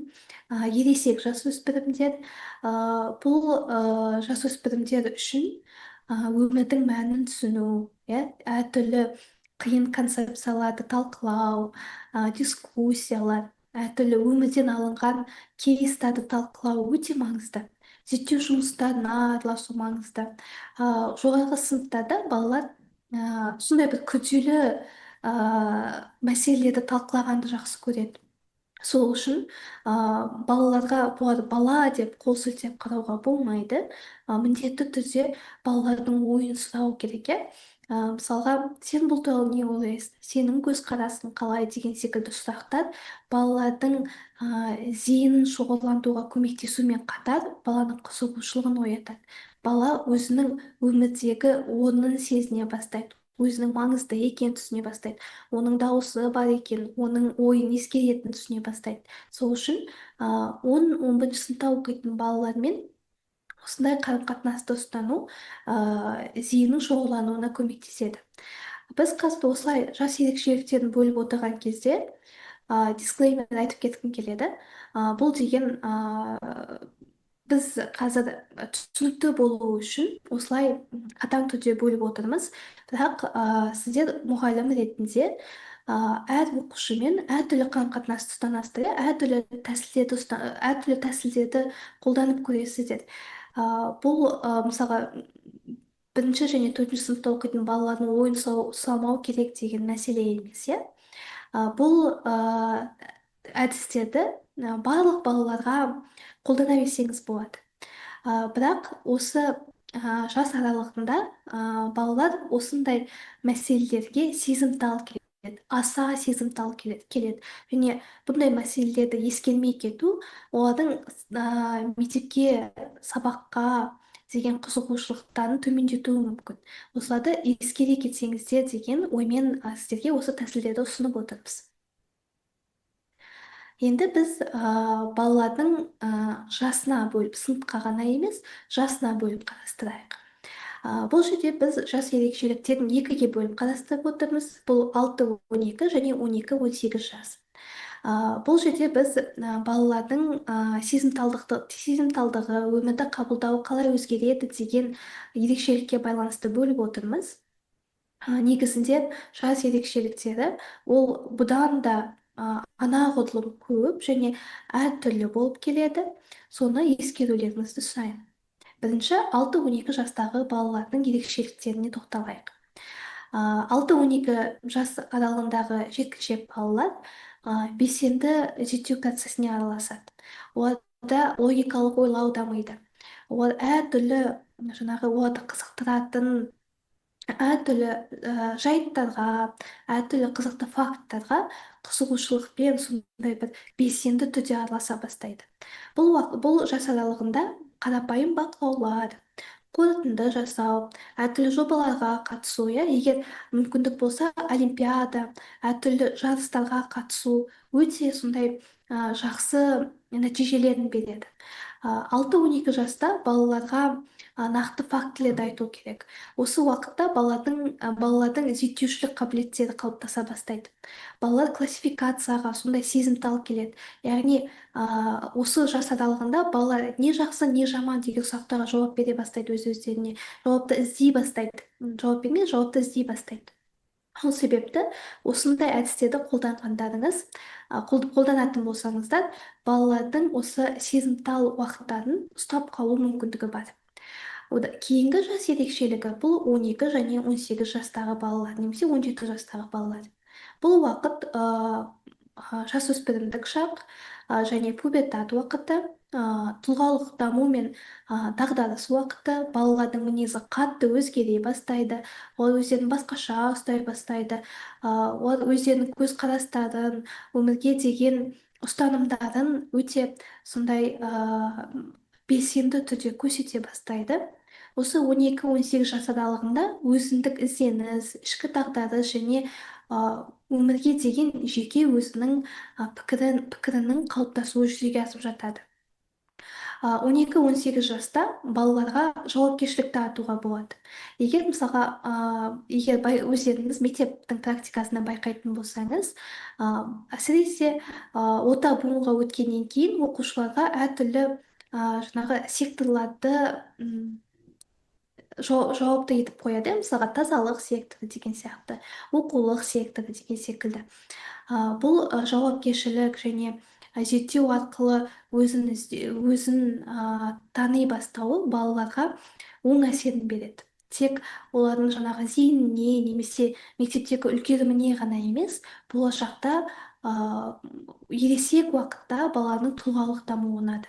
ересек жасөспірімдер. Бұл жасөспірімдер үшін өмірдің мәнін түсіну, әртүрлі қиын концепцияларды талқылау, дискуссиялар, әртүрлі өмірден алынған кейстарды талқылау өте маңызды. Зерттеу жұмыстарына араласу маңызды. Жоғарғы сыныптарда балалар сондай бір күрделі мәселелерді талқылағанды жақсы көреді. Сол үшін балаларға бұлар бала деп қол сілтеп қарауға болмайды. Міндетті түрде балалардың ойын сұрау керек, мысалға, сен бұл туралы не ойлайсың, сенің көзқарасың қалай деген секілді сұрақтар балалардың зейінін шоғырлантуға көмектесумен қатар баланың қызығушылығын оятады. Бала өзінің өмірдегі орнын сезіне бастайды, өзінің маңызды екенін түсіне бастайды, оның дауысы бар екен, оның ойын ескеретінін түсіне бастайды. Сол үшін 10-11 сыныпта оқитын балалармен осындай қарым-қатынасты ұстану зейіннің шоғырлануына көмектеседі. Біз қазір осылай жас ерекшеліктерін бөліп отырған кезде дисклеймер айтып кеткім келеді. Бұл деген біз қазір түсінікті болу үшін осылай қатаң түрде бөліп отырмыз. Бірақ сіздер мұғалім ретінде әр оқушымен әртүрлі қарым-қатынасты ұстанасыздар, әртүрлі тәсілдерді қолданып көресіздер. Бұл мысалға бірінші және төртінші сыныпта оқитын балалардың ойын салмау керек деген мәселе емес, бұл әдістерді барлық балаларға қолдана берсеңіз болады. Бірақ осы жас аралығында балалар осындай мәселелерге сезімтал келеді, аса сезімтал келеді. Және бұндай мәселелерді ескермей кету олардың мектепке, сабаққа деген қызығушылықтарын төмендетуі мүмкін. Осыларды ескере кетсеңіздер деген оймен сіздерге осы тәсілдерді ұсынып отырмыз. Енді біз балалардың жасына бөліп, сыныпқа ғана емес, жасына бөліп қарастырайық. Бұл жерде біз жас ерекшеліктерін екіге бөліп қарастырып отырмыз. Бұл 6-12 және 12-18 жас. Бұл жерде біз балалардың сезімталдығы, өмірді қабылдауы қалай өзгереді деген ерекшелікке байланысты бөліп отырмыз. Негізінде жас ерекшеліктері ол бұдан да анағұрлым көп және әртүрлі болып келеді. Соны ескерулеріңізді сұраймын. Бірінші, 6-12 жастағы балалардың ерекшеліктеріне тоқталайық. 6-12 жас аралығындағы жеткіншек балалар белсенді зерттеу процесіне араласады. Оларда логикалық ойлау дамиды. Олар әртүрлі оларды қызықтыратын әртүрлі жайттарға, әртүрлі қызықты факттарға қызығушылықпен сондай бір белсенді түрде араласа бастайды. Бұл жас аралығында қарапайым бақылаулар, қорытынды жасау, әртүрлі жобаларға қатысу, егер мүмкіндік болса, олимпиада, әртүрлі жарыстарға қатысу өте сондай жақсы нәтижелерін береді. 6-12 жаста балаларға нақты фактілерді айту керек. Осы уақытта балалардың зерттеушілік қабілеттері қалыптаса бастайды. Балалар классификацияға сондай сезімтал келеді. Яғни осы жас аралығында балалар не жақсы, не жаман деген сұрақтарға жауап бере бастайды өз-өздеріне. Жауапты іздей бастайды. Жауап бермей, жауапты іздей бастайды. Сол себепті осындай әдістерді қолданатын болсаңыздар, балалардың осы сезімтал уақыттарын ұстап қалу мүмкіндігі бар. Кейінгі жас ерекшелігі бұл 12 және 18 жастағы балалар, немесе 17 жастағы балалар. Бұл уақыт жасөспірімдік шақ және пубертат уақыты, тұлғалық даму мен дағдарыс уақыты, балалардың мінезі қатты өзгере бастайды, олар өздерін басқаша ұстай бастайды, олар өздерінің көзқарастарын, өмірге деген ұстанымдарын өте сондай белсенді түрде көрсете бастайды. Осы 12-18 жас аралығында өзіндік ізденіс, ішкі дағдарыс және өмірге деген жеке өзінің пікірінің қалыптасуы жүзеге асып жатады. 12-18 жаста балаларға жауапкершілікті артуға болады. Егер мысалға, өздеріңіз мектептің практикасында байқайтын болсаңыз, әсіресе орта буынға өткеннен кейін оқушыларға әртүрлі секторларды жауапты етіп қояды. Мысалға, тазалық секторы деген сияқты, оқулық секторы деген секілді. Бұл жауапкершілік және зерттеу арқылы өзін тани бастауы балаларға оң әсерін береді. Тек олардың зейініне немесе мектептегі үлгеріміне ғана емес, болашақта ересек уақытта баланың тұлғалық дамуына да.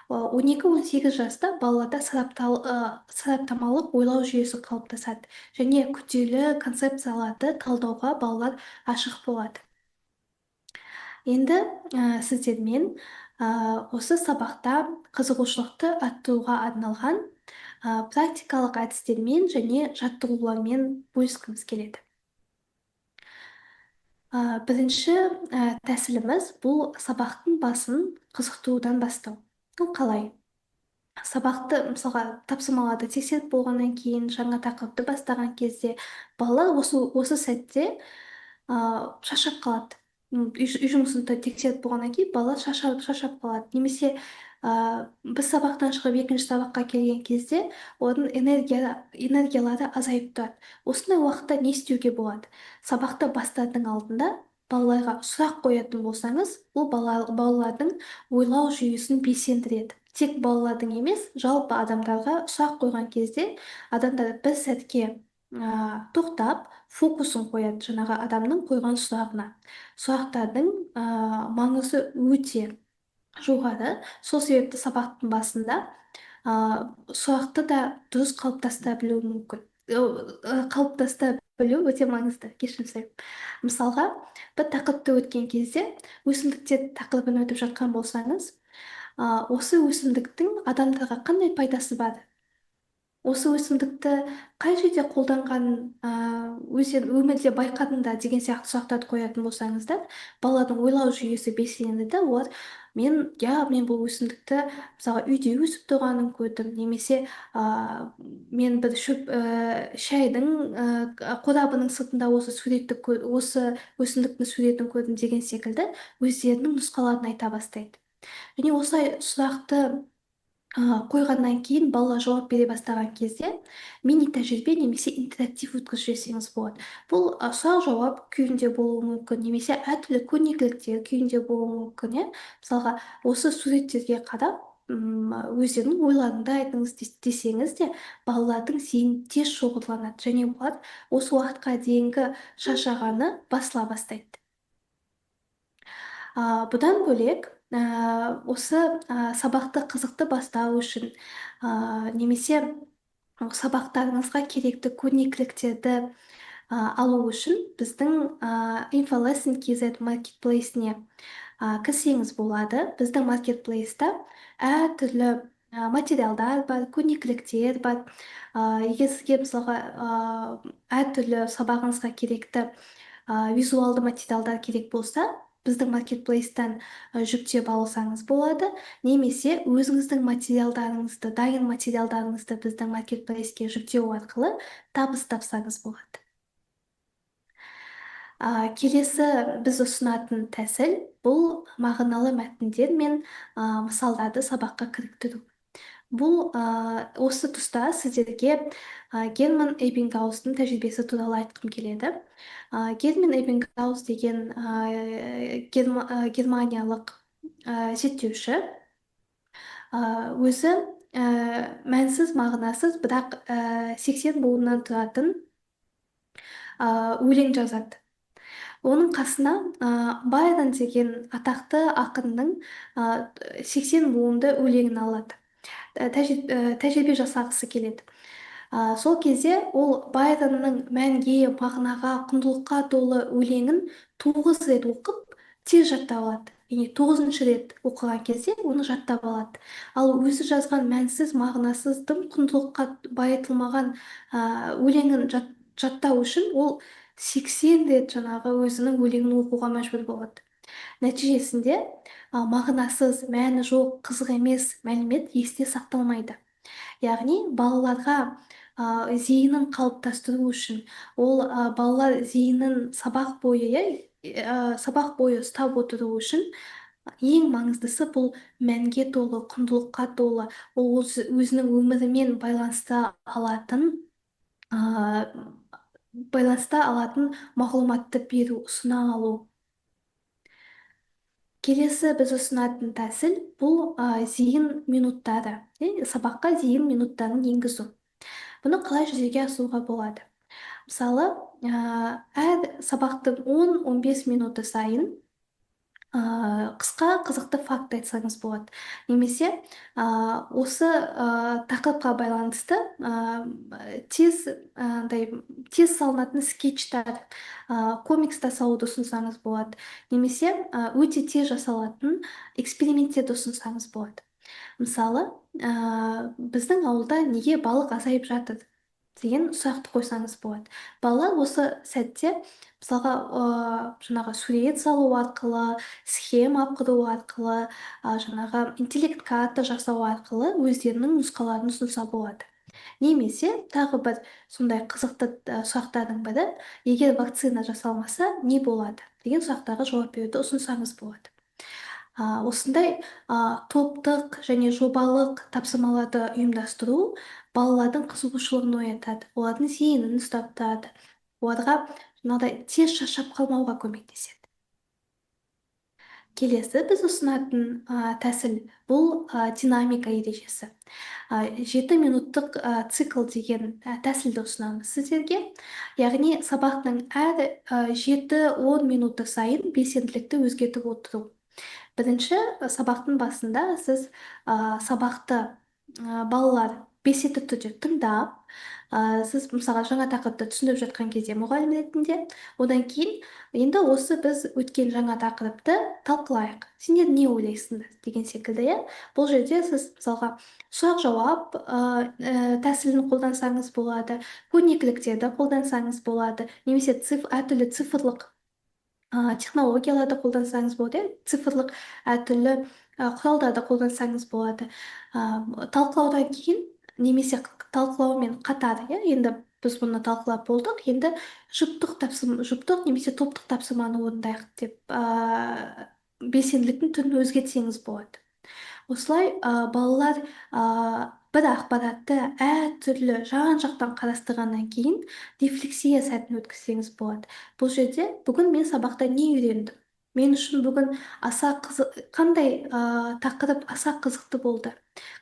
12-18 жаста балаларда сараптамалық ойлау жүйесі қалыптасады және күрделі концепцияларды талдауға балалар ашық болады. Енді сіздермен осы сабақта қызығушылықты арттыруға арналған практикалық әдістермен және жаттығулармен бөліскіміз келеді. Бірінші тәсіліміз бұл сабақтың басын қызықтырудан бастау. Қалай? Сабақты, мысалға, тапсырмаларды тексеріп болғаннан кейін, жаңа тақырыпты бастаған кезде балалар осы сәтте шаршап қалады. Үй жұмысын тексеріп болғаннан кейін балалар шаршап қалады. Немесе біз сабақтан шығып екінші сабаққа келген кезде олардың энергиялары азайып тұрады. Осындай уақытта не істеуге болады? Сабақты бастардың алдында балаларға сұрақ қоятын болсаңыз, бұл балалардың ойлау жүйесін белсендіреді. Тек балалардың емес, жалпы адамдарға сұрақ қойған кезде адамдар бір сәтке тоқтап, фокусын қояды жаңағы адамның қойған сұрағына. Сұрақтардың маңызы өте жоғары. Сол себепті сабақтың басында сұрақты да дұрыс қалыптастыра білу мүмкін. Қалыптастыра білу өте маңызды. Кешірім сұраймын. Мысалға, бір тақырыпты өткен кезде өсімдіктер тақырыбын өтіп жатқан болсаңыз, осы өсімдіктің адамдарға қандай пайдасы бар? осы өсімдікті қай жерде қолданғанын өздерің өмірде байқадыңдар деген сияқты сұрақтарды қоятын болсаңыздар, баланың ойлау жүйесі белсенеді да, олар мен бұл өсімдікті мысалы үйде өсіп тұрғанын көрдім, немесе мен бір шайдың қорабының сыртында осы өсімдіктің суретін көрдім деген секілді өздерінің нұсқаларын айта бастайды. Және осылай сұрақты қойғаннан кейін бала жауап бере бастаған кезде мини тәжірибе немесе интерактив өткізіп жіберсеңіз болады. Бұл сұрақ жауап күйінде болуы мүмкін, немесе әртүрлі көрнекіліктер күйінде болуы мүмкін, иә. Мысалға, осы суреттерге қарап өздерінің ойларыңды айтыңыз десеңіз де балалардың зейіні тез шоғырланады және олар осы уақытқа дейінгі шаршағаны басыла бастайды. Бұдан бөлек осы сабақты қызықты бастау үшін немесе сабақтарыңызға керекті көрнекіліктерді алу үшін біздің Infalescent KZ маркетплейсіне кірсеңіз болады. Біздің маркетплейста әртүрлі материалдар бар, көрнекіліктер бар. Егер сізге мысалға әртүрлі сабағыңызға керекті визуалды материалдар керек болса, біздің маркетплейстан жүктеп алсаңыз болады, немесе өзіңіздің дайын материалдарыңызды біздің маркетплейске жүктеу арқылы табыс тапсаңыз болады. Келесі біз ұсынатын тәсіл бұл мағыналы мәтіндер мен мысалдарды сабаққа кіріктіру. Бұл осы тұста сіздерге Герман Эбингауздың тәжірибесі туралы айтқым келеді. Герман Эбингауз деген германиялық зерттеуші өзі мәнсіз, мағынасыз, бірақ 80 буыннан тұратын өлең жазады. Оның қасына Байрон деген атақты ақынның 80 буынды өлеңін алады. Тәжірибе жасағысы келеді. Сол кезде ол Байронның мәнге, мағынаға, құндылыққа толы өлеңін 9 рет оқып, тез жаттап алады. Яғни 9-шы рет оқыған кезде оны жаттап алады. Ал өзі жазған мәнсіз, мағынасыз, тым құндылыққа байытылмаған өлеңін жаттау үшін ол 80 рет жаңағы өзінің өлеңін оқуға мәжбүр болады. Нәтижесінде мағынасыз, мәні жоқ, қызық емес мәлімет есте сақталмайды. Яғни балаларға зейінін қалыптастыру үшін, ол балалар зейінін сабақ бойы ұстап отыру үшін ең маңыздысы бұл мәнге толы, құндылыққа толы, ол өзінің өмірімен байланыста алатын мағлұматты беру, ұсына алу. Келесі біз ұсынатын тәсіл бұл зейін минуттары, сабаққа зейін минуттарын енгізу. Бұны қалай жүзеге асыруға болады? Мысалы, әр сабақтың 10-15 минуты сайын қысқа қызықты факт айтсаңыз болады. Немесе осы тақырыпқа байланысты тез салынатын скетчтар, комикстар салуды ұсынсаңыз болады. Немесе өте тез жасалатын эксперименттерді ұсынсаңыз болады. Мысалы, біздің ауылда неге балық азайып жатыр деген сұрақты қойсаңыз болады. Балалар осы сәтте мысалға жаңағы сурет салу арқылы, схема құру арқылы, жаңағы интеллект карта жасау арқылы өздерінің нұсқаларын ұсынса болады. Немесе тағы бір сондай қызықты сұрақтардың бірі, егер вакцина жасалмаса не болады деген сұрақтарға жауап беруді ұсынсаңыз болады. Осындай топтық және жобалық тапсырмаларды ұйымдастыру балалардың қызығушылығын оятады, олардың зейінін ұстап тұрады, оларға тез шаршап қалмауға көмектеседі. Келесі біз ұсынатын тәсіл бұл динамика ережесі. 7 минуттық цикл деген тәсілді ұсынамыз сіздерге. Яғни сабақтың әр 7-10 минуты сайын белсенділікті өзгертіп отыру. Бірінші сабақтың басында сіз сабақты балалар белсенді түрде тыңдап, сіз мысалға жаңа тақырыпты түсіндіріп жатқан кезде мұғалім ретінде, одан кейін енді осы біз өткен жаңа тақырыпты талқылайық. Сендер не ойлайсыңдар деген секілді, иә. Бұл жерде сіз мысалға сұрақ-жауап тәсілін қолдансаңыз болады, көрнекіліктерді қолдансаңыз болады, немесе әртүрлі цифрлық технологияларды қолдансаңыз болады, иә. Цифрлық әртүрлі құралдарды қолдансаңыз болады. Талқылаудан кейін немесе талқылаумен қатар, иә, енді біз бұны талқылап болдық, енді жұптық немесе топтық тапсырманы орындайық деп белсенділіктің түрін өзгертсеңіз болады. Осылай балалар бір ақпаратты әртүрлі жан-жақтан қарастырғаннан кейін рефлексия сәтін өткізсеңіз болады. Бұл жерде бүгін мен сабақта не үйрендім? Мен үшін бүгін қандай тақырып аса қызықты болды?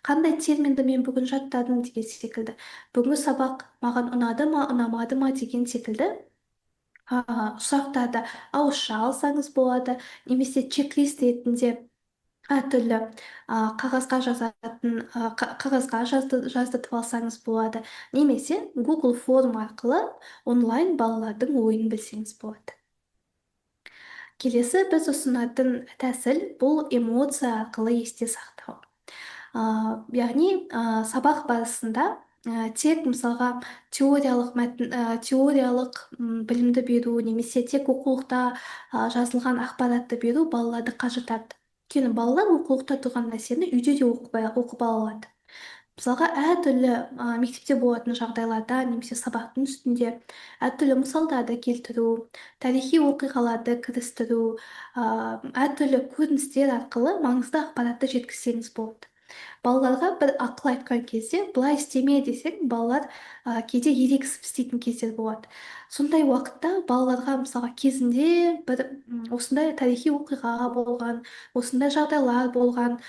Қандай терминді мен бүгін жаттадым деген секілді. Бүгінгі сабақ маған ұнады ма, ұнамады ма деген секілді сұрақтарды ауызша алсаңыз болады, немесе чек-лист ретінде әртүрлі қағазға жаздыртып алсаңыз болады, немесе Google форм арқылы онлайн балалардың ойын білсеңіз болады. Келесі біз ұсынатын тәсіл бұл эмоция арқылы есте сақтау. Яғни сабақ барысында тек мысалға теориялық білімді беру, немесе тек оқулықта жазылған ақпаратты беру балаларды қажытады. Өйткені балалар оқулықта тұрған нәрсені үйде де оқып ала алады. Мысалға әртүрлі мектепте болатын жағдайларда немесе сабақтың үстінде әртүрлі мысалдарды келтіру, тарихи оқиғаларды кірістіру, әртүрлі көріністер арқылы маңызды ақпаратты жеткізсеңіз болады. Балаларға бір ақыл айтқан кезде былай істеме десең, балалар кейде ерегісіп істейтін кездер болады. Сондай уақытта балаларға мысалға кезінде бір осындай тарихи оқиға болған, осындай жағдайлар болған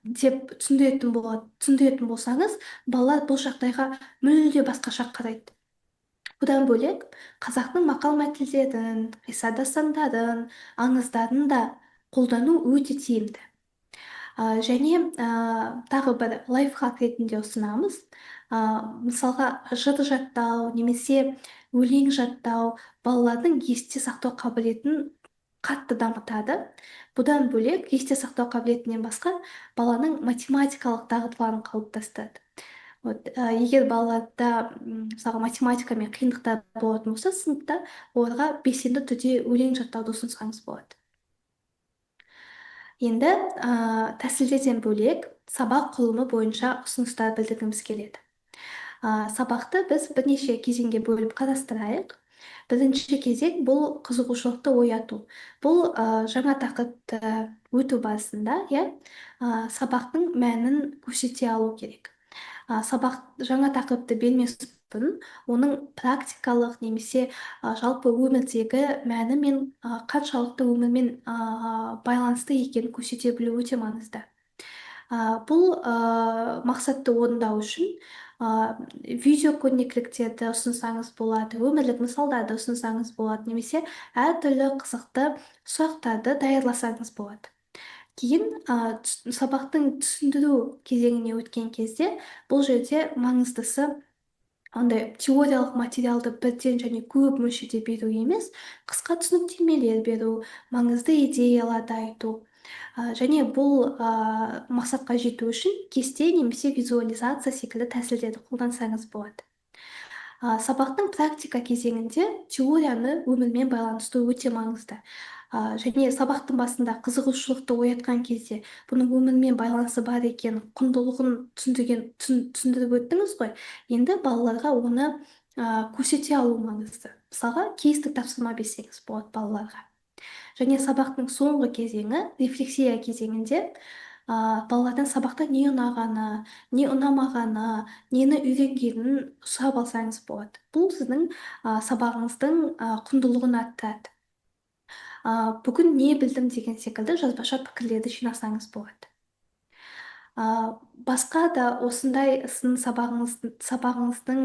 деп түсіндіретін болсаңыз, балалар бұл жағдайға мүлде басқаша қарайды. Бұдан бөлек қазақтың мақал-мәтелдерін, қисса дастандарын, аңыздарын да қолдану өте тиімді. Және тағы бір лайфхак ретінде ұсынамыз. Мысалға жыр жаттау немесе өлең жаттау балалардың есте сақтау қабілетін қатты дамытады. Бұдан бөлек есте сақтау қабілетінен басқа баланың математикалық дағдыларын қалыптастырады. Егер балаларда мысалға математикамен қиындықтар болатын болса, сыныпта оларға белсенді түрде өлең жаттауды ұсынсаңыз болады. Енді тәсілдерден бөлек сабақ құрылымы бойынша ұсыныстар білдіргіміз келеді. Сабақты біз бірнеше кезеңге бөліп қарастырайық. Бірінші кезең бұл қызығушылықты ояту. Бұл жаңа тақырыпты өту барысында, сабақтың мәнін көрсете алу керек. Жаңа тақырыпты бермес бұрын оның практикалық немесе жалпы өмірдегі мәні мен қаншалықты өмірмен байланысты екенін көрсете білу өте маңызды. Бұл мақсатты орындау үшін видео көрнекіліктерді ұсынсаңыз болады, өмірлік мысалдарды ұсынсаңыз болады, немесе әртүрлі қызықты сұрақтарды даярласаңыз болады. Кейін сабақтың түсіндіру кезеңіне өткен кезде бұл жерде маңыздысы андай теориялық материалды бірден және көп мөлшерде беру емес, қысқа түсініктемелер беру, маңызды идеяларды айту. Және бұл мақсатқа жету үшін кесте немесе визуализация секілді тәсілдерді қолдансаңыз болады. Сабақтың практика кезеңінде теорияны өмірмен байланыстыру өте маңызды. Және сабақтың басында қызығушылықты оятқан кезде бұның өмірмен байланысы бар екен, құндылығын түсіндіріп өттіңіз ғой. Енді балаларға оны көрсете алу маңызды. Мысалға кейстік тапсырма берсеңіз болады балаларға. Және сабақтың соңғы кезеңі, рефлексия кезеңінде балалардан сабақта не ұнағаны, не ұнамағаны, нені үйренгенін сұрап алсаңыз болады. Бұл сіздің сабағыңыздың құндылығын арттырады. Бүгін не білдім деген секілді жазбаша пікірлерді жинасаңыз болады. Басқа да осындай сын сабағыңыздың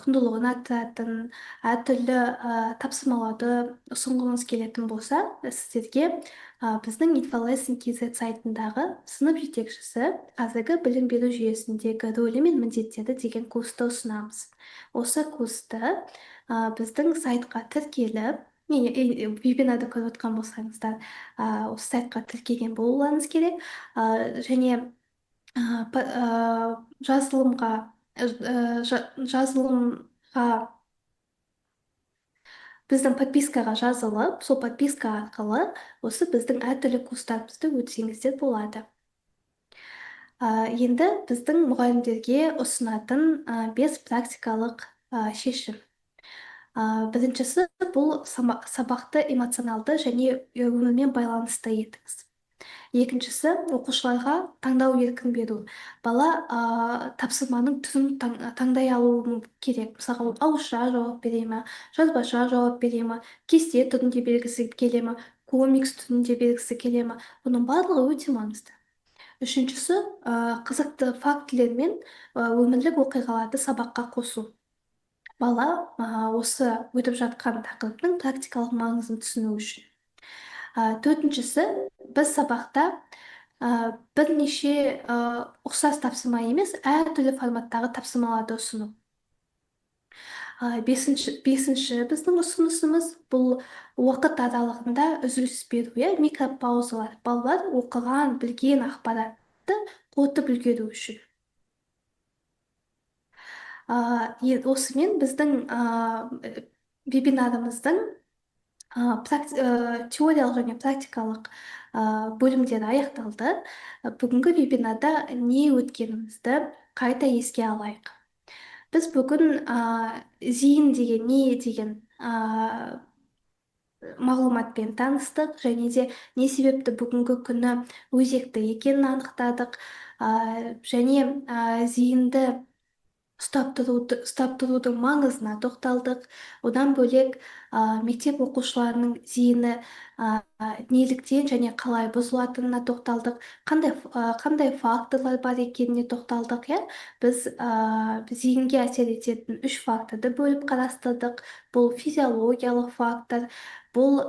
құндылығын арттыратын әртүрлі тапсырмаларды ұсынғыңыз келетін болса, сіздерге біздің инфолессен kz сайтындағы сынып жетекшісі қазіргі білім беру жүйесіндегі рөлі мен міндеттері деген курсты ұсынамыз. Осы курсты біздің сайтқа тіркеліп, вебинарды көріп отқан болсаңыздар, осы сайтқа тіркелген болуларыңыз керек. Және жазылымға жазылымға біздің подпискаға жазылып, сол подписка арқылы осы біздің әртүрлі курстарымызды өтсеңіздер болады. Енді біздің мұғалімдерге ұсынатын 5 практикалық шешім. Біріншісі бұл сабақты эмоционалды және өмірмен байланысты етіңіз. Екіншісі оқушыларға таңдау еркін беру. Бала тапсырманың түрін таңдай алуы керек. Мысалға, ол ауызша жауап бере ме, жазбаша жауап бере ме, кесте түрінде бергісі келе ме, комикс түрінде бергісі келе ме. Бұның барлығы өте маңызды. Үшіншісі, қызықты фактілер мен өмірлік оқиғаларды сабаққа қосу. Бала осы өтіп жатқан тақырыптың практикалық маңызын түсіну үшін. Төртіншісі, біз сабақта бірнеше ұқсас тапсырма емес, әртүрлі форматтағы тапсырмаларды ұсыну. Бесінші біздің ұсынысымыз бұл уақыт аралығында үзіліс беру, микропаузалар. Балалар оқыған, білген ақпаратты қорытып үлгеру үшін. Осымен біздің вебинарымыздың теориялық және практикалық бөлімдері аяқталды. Бүгінгі вебинарда не өткенімізді қайта еске алайық. Біз бүгін зейін деген не деген мағлұматпен таныстық, және де не себепті бүгінгі күні өзекті екенін анықтадық. Және зейінді ұстап тұрудың маңызына тоқталдық. Одан бөлек мектеп оқушыларының зейіні неліктен және қалай бұзылатынына тоқталдық. Қандай факторлар бар екеніне тоқталдық. Біз зейінге әсер ететін 3 факторды бөліп қарастырдық. Бұл физиологиялық фактор, бұл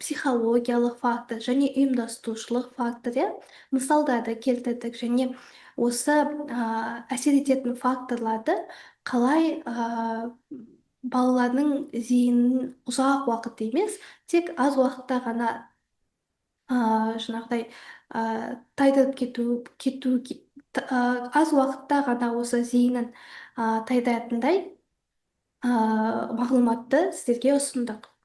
психологиялық фактор және ұйымдастырушылық фактор. Мысалдарды келтірдік, және осы әсер ететін факторларды қалай балалардың зейінін ұзақ уақыт емес, тек аз уақытта ғана жаңағыдай тайдырып кету аз уақытта ғана осы зейінін тайдыратындай мағлұматты сіздерге ұсындық.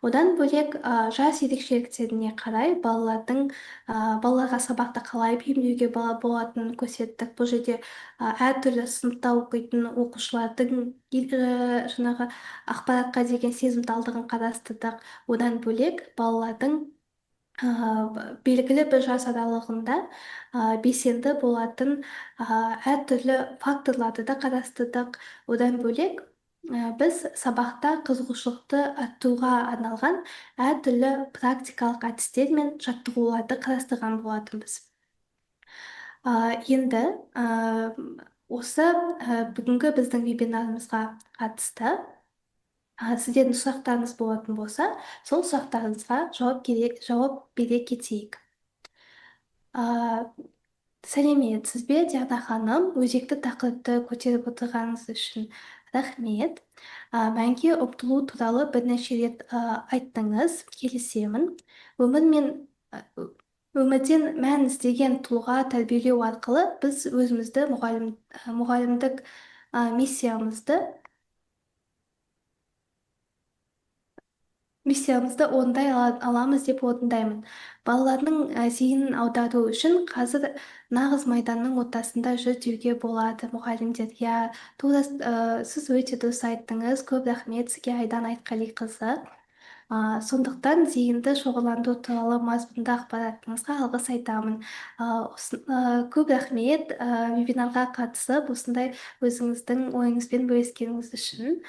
Одан бөлек жас ерекшеліктеріне қарай балаларға сабақты қалай бейімдеуге болатынын көрсеттік. Бұл жерде әртүрлі сыныпта оқитын оқушылардың жаңағы ақпаратқа деген сезімталдығын қарастырдық. Одан бөлек балалардың белгілі бір жас аралығында белсенді болатын әртүрлі факторларды да қарастырдық. Одан бөлек біз сабақта қызығушылықты арттыруға арналған әртүрлі практикалық әдістер мен жаттығуларды қарастырған болатынбыз. Енді осы бүгінгі біздің вебинарымызға қатысты сіздердің сұрақтарыңыз болатын болса, сол сұрақтарыңызға жауап бере кетейік. Сәлеметсіз бе, Диана ханым? Өзекті тақырыпты көтеріп отырғаныңыз үшін рахмет. Мәнге ұмтылу туралы бірнеше рет айттыңыз, келісемін. Өмірден мән іздеген тұлға тәрбиелеу арқылы біз өзімізді мұғалімдік миссиямызды орындай аламыз деп орындаймын. Балалардың зейінін аудару үшін қазір нағыз майданның ортасында жүр деуге болады, мұғалімдер. Сіз өте дұрыс айттыңыз. Көп рахмет сізге, Айдан Айтқалиқызы. Сондықтан зейінді шоғырландыру туралы мазмұнды ақпаратыңызға алғыс айтамын. Көп рахмет вебинарға қатысып, осындай өзіңіздің ойыңызбен бөліскеніңіз үшін.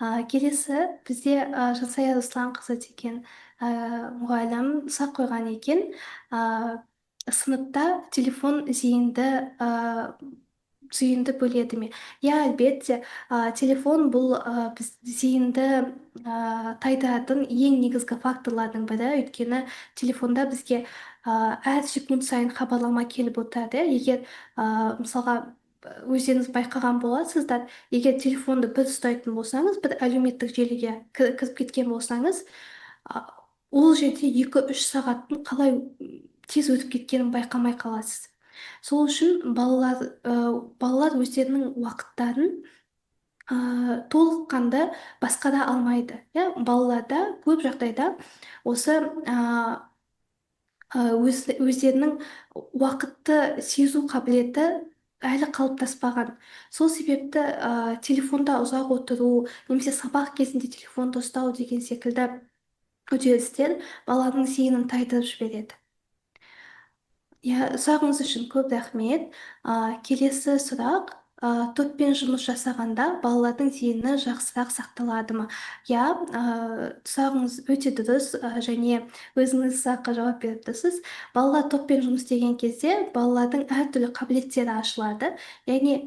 Келесі бізде Жансая Русланқызы деген мұғалім сұрақ қойған екен. сыныпта телефон зейінді бөледі ме? Иә, әлбетте, телефон бұл біз зейінді тайдыратын ең негізгі факторлардың бірі. Өйткені телефонда бізге әр секунд сайын хабарлама келіп отырады. Егер мысалға өздеріңіз байқаған боларсыздар, егер телефонды бір ұстайтын болсаңыз, бір әлеуметтік желіге кіріп кеткен болсаңыз, а, ол жерде 2-3 сағаттың қалай тез өтіп кеткенін байқамай қаласыз. Сол үшін балалар өздерінің уақыттарын толыққанды басқара алмайды. Иә, балаларда көп жағдайда осы өздерінің уақытты сезу қабілеті әлі қалыптаспаған. Сол себепті телефонда ұзақ отыру, немесе сабақ кезінде телефонды ұстау деген секілді үдерістер баланың зейінін тайдырып жібереді. Сұрағыңыз үшін көп рахмет. Келесі сұрақ: топпен жұмыс жасағанда балалардың зейіні жақсырақ сақталады ма? Сұрағыңыз өте дұрыс, және өзіңіз сұраққа жауап беріп тұрсыз. Балалар топпен жұмыс істеген кезде балалардың әртүрлі қабілеттері ашылады. Яғни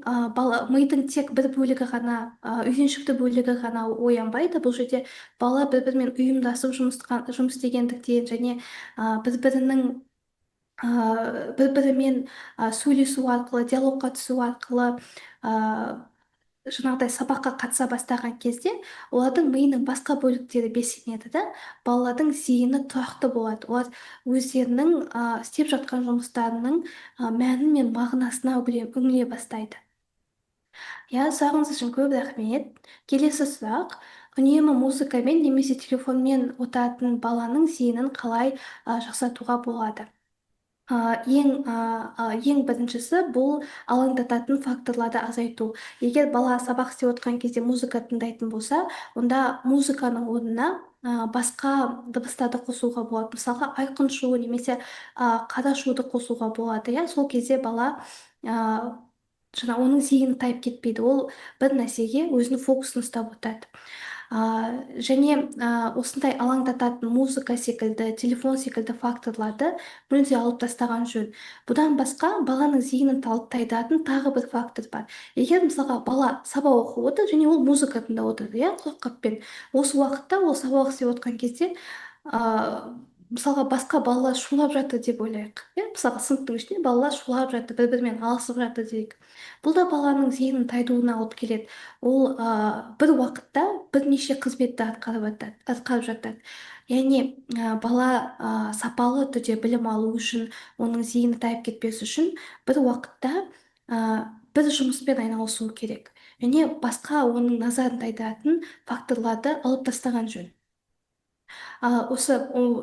мидың тек бір бөлігі ғана, үйреншікті бөлігі ғана оянбайды. Бұл жерде бала бір-бірімен ұйымдасып жұмыс істегендіктен, және бір-бірінің бір-бірімен сөйлесу арқылы, диалогқа түсу арқылы жаңағыдай сабаққа қатыса бастаған кезде олардың миының басқа бөліктері белсенеді да, балалардың зейіні тұрақты болады. Олар өздерінің істеп жатқан жұмыстарының мәні мен мағынасына үңіле бастайды. Сұрағыңыз үшін көп рахмет. Келесі сұрақ: үнемі музыкамен немесе телефонмен отыратын баланың зейінін қалай жақсартуға болады? Ең біріншісі бұл алаңдататын факторларды азайту. Егер бала сабақ істеп отқан кезде музыка тыңдайтын болса, онда музыканың орнына басқа дыбыстарды қосуға болады. Мысалға, айқын шу немесе қара шуды қосуға болады. Сол кезде бала оның зейіні тайып кетпейді. Ол бір нәрсеге өзінің фокусын ұстап отырады. Және осындай алаңдататын музыка секілді, телефон секілді факторларды мүлде алып тастаған жөн. Бұдан басқа, баланың зейінін тайдыратын тағы бір фактор бар. Егер мысалға бала сабақ оқып отыр және ол музыка тыңдап отырды, құлаққаппен, осы уақытта ол сабақ істеп отқан кезде мысалға басқа балалар шулап жатыр деп ойлайық. Мысалға сыныптың ішінде балалар шулап жатыр, бір-бірімен алысып жатыр дейік. Бұл да баланың зейінін тайдыруына алып келеді. Ол бір уақытта бірнеше қызметті атқарып жатады. Яғни бала сапалы түрде білім алу үшін, оның зейіні тайып кетпес үшін бір уақытта бір жұмыспен айналысу керек. Және басқа оның назарын тайдыратын факторларды алып тастаған жөн. Осы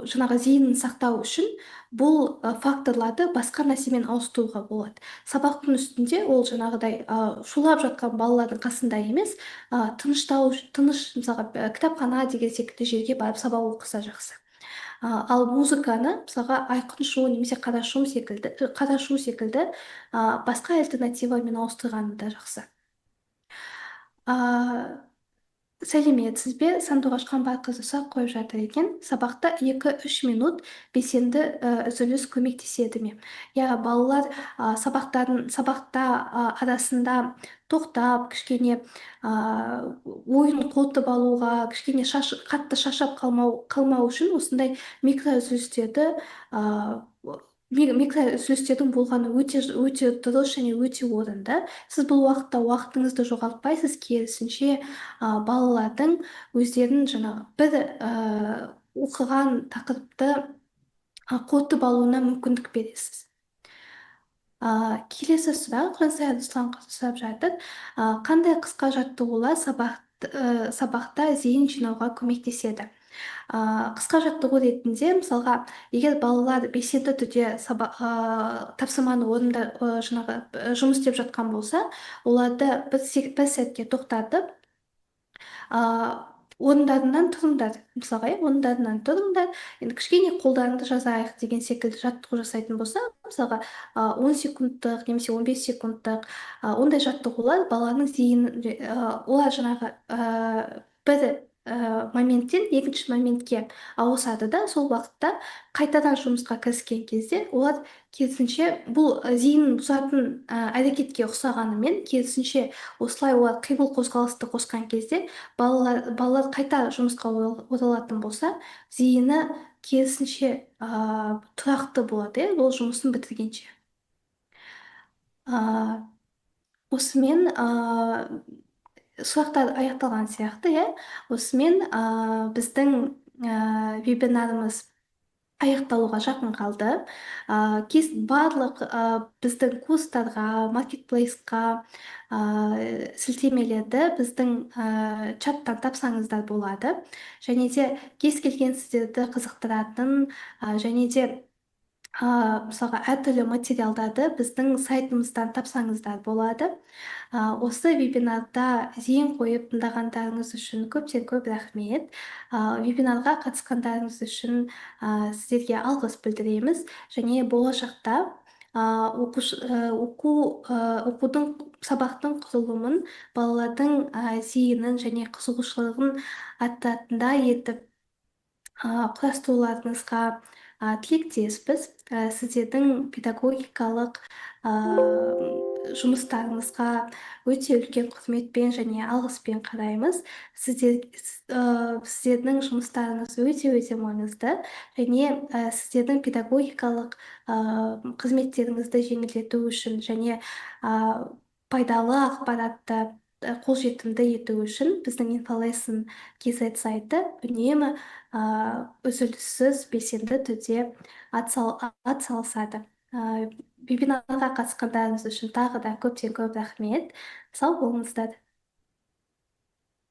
жаңағы зейінін сақтау үшін бұл факторларды басқа нәрсемен ауыстыруға болады. Сабақтың үстінде ол жаңағыдай шулап жатқан балалардың қасында емес, тыныш, мысалға кітапхана деген секілді жерге барып сабақ оқыса жақсы. Ал музыканы мысалға айқын шу немесе қара шу секілді басқа альтернативамен ауыстырғаны да жақсы. Сәлеметсіз бе? Сандуғаш Қамбарқызы сұрақ қойып жатыр екен. Сабақта 2-3 минут белсенді үзіліс көмектеседі ме? Балалар сабақта арасында тоқтап, кішкене ойын қорытып алуға, кішкене қатты шаршап қалмау үшін осындай микроүзілістердің болғаны өте дұрыс және өте орынды. Сіз бұл уақытта уақытыңызды жоғалтпайсыз, керісінше балалардың өздерін жаңағы бір оқыған тақырыпты қорытып алуына мүмкіндік бересіз. Келесі сұрақ Жансая Руслан сұрап жатыр: қандай қысқа жаттығулар сабақта зейін жинауға көмектеседі? Қысқа жаттығу ретінде, мысалға, егер балалар белсенді түрде тапсырманы жұмыс істеп жатқан болса, оларды бір сәтке тоқтатып, орындарынан тұрыңдар. Мысалға, орындарынан тұрыңдар, енді кішкене қолдарыңды жазайық деген секілді жаттығу жасайтын болса, мысалға 10 секундтық немесе 15 секундтық ондай жаттығулар баланың зейінін, олар жаңағы бір моменттен екінші моментке ауысады да, сол уақытта қайтадан жұмысқа кіріскен кезде олар керісінше бұл зейінін бұзатын әрекетке ұқсағанымен, керісінше осылай олар қимыл қозғалысты қосқан кезде балалар қайта жұмысқа оралатын болса, зейіні керісінше тұрақты болады, ол жұмысын бітіргенше. А, осымен сұрақтар аяқталған сияқты, иә. Осымен біздің вебинарымыз аяқталуға жақын қалды. Барлық біздің курстарға, маркетплейсқа сілтемелерді біздің чаттан тапсаңыздар болады. Және де кез келген сіздерді қызықтыратын және де мысалға әртүрлі материалдарды біздің сайтымыздан тапсаңыздар болады. Осы вебинарда зейін қойып тыңдағандарыңыз үшін көптен көп рахмет. Вебинарға қатысқандарыңыз үшін сіздерге алғыс білдіреміз. Және болашақта оқудың сабақтың құрылымын балалардың зейінін және қызығушылығын арттыратындай етіп құрастыруларыңызға тілектеспіз. Сіздердің педагогикалық жұмыстарыңызға өте үлкен құрметпен және алғыспен қараймыз. Сіздердің жұмыстарыңыз өте маңызды, және сіздердің педагогикалық қызметтеріңізді жеңілдету үшін және пайдалы ақпаратты қолжетімді ету үшін біздің инфолессн kz сайты үнемі үзіліссіз белсенді түрде атсалысады. Вебинарға қатысқандарыңыз үшін тағы да көптен көп рахмет. Сау болыңыздар.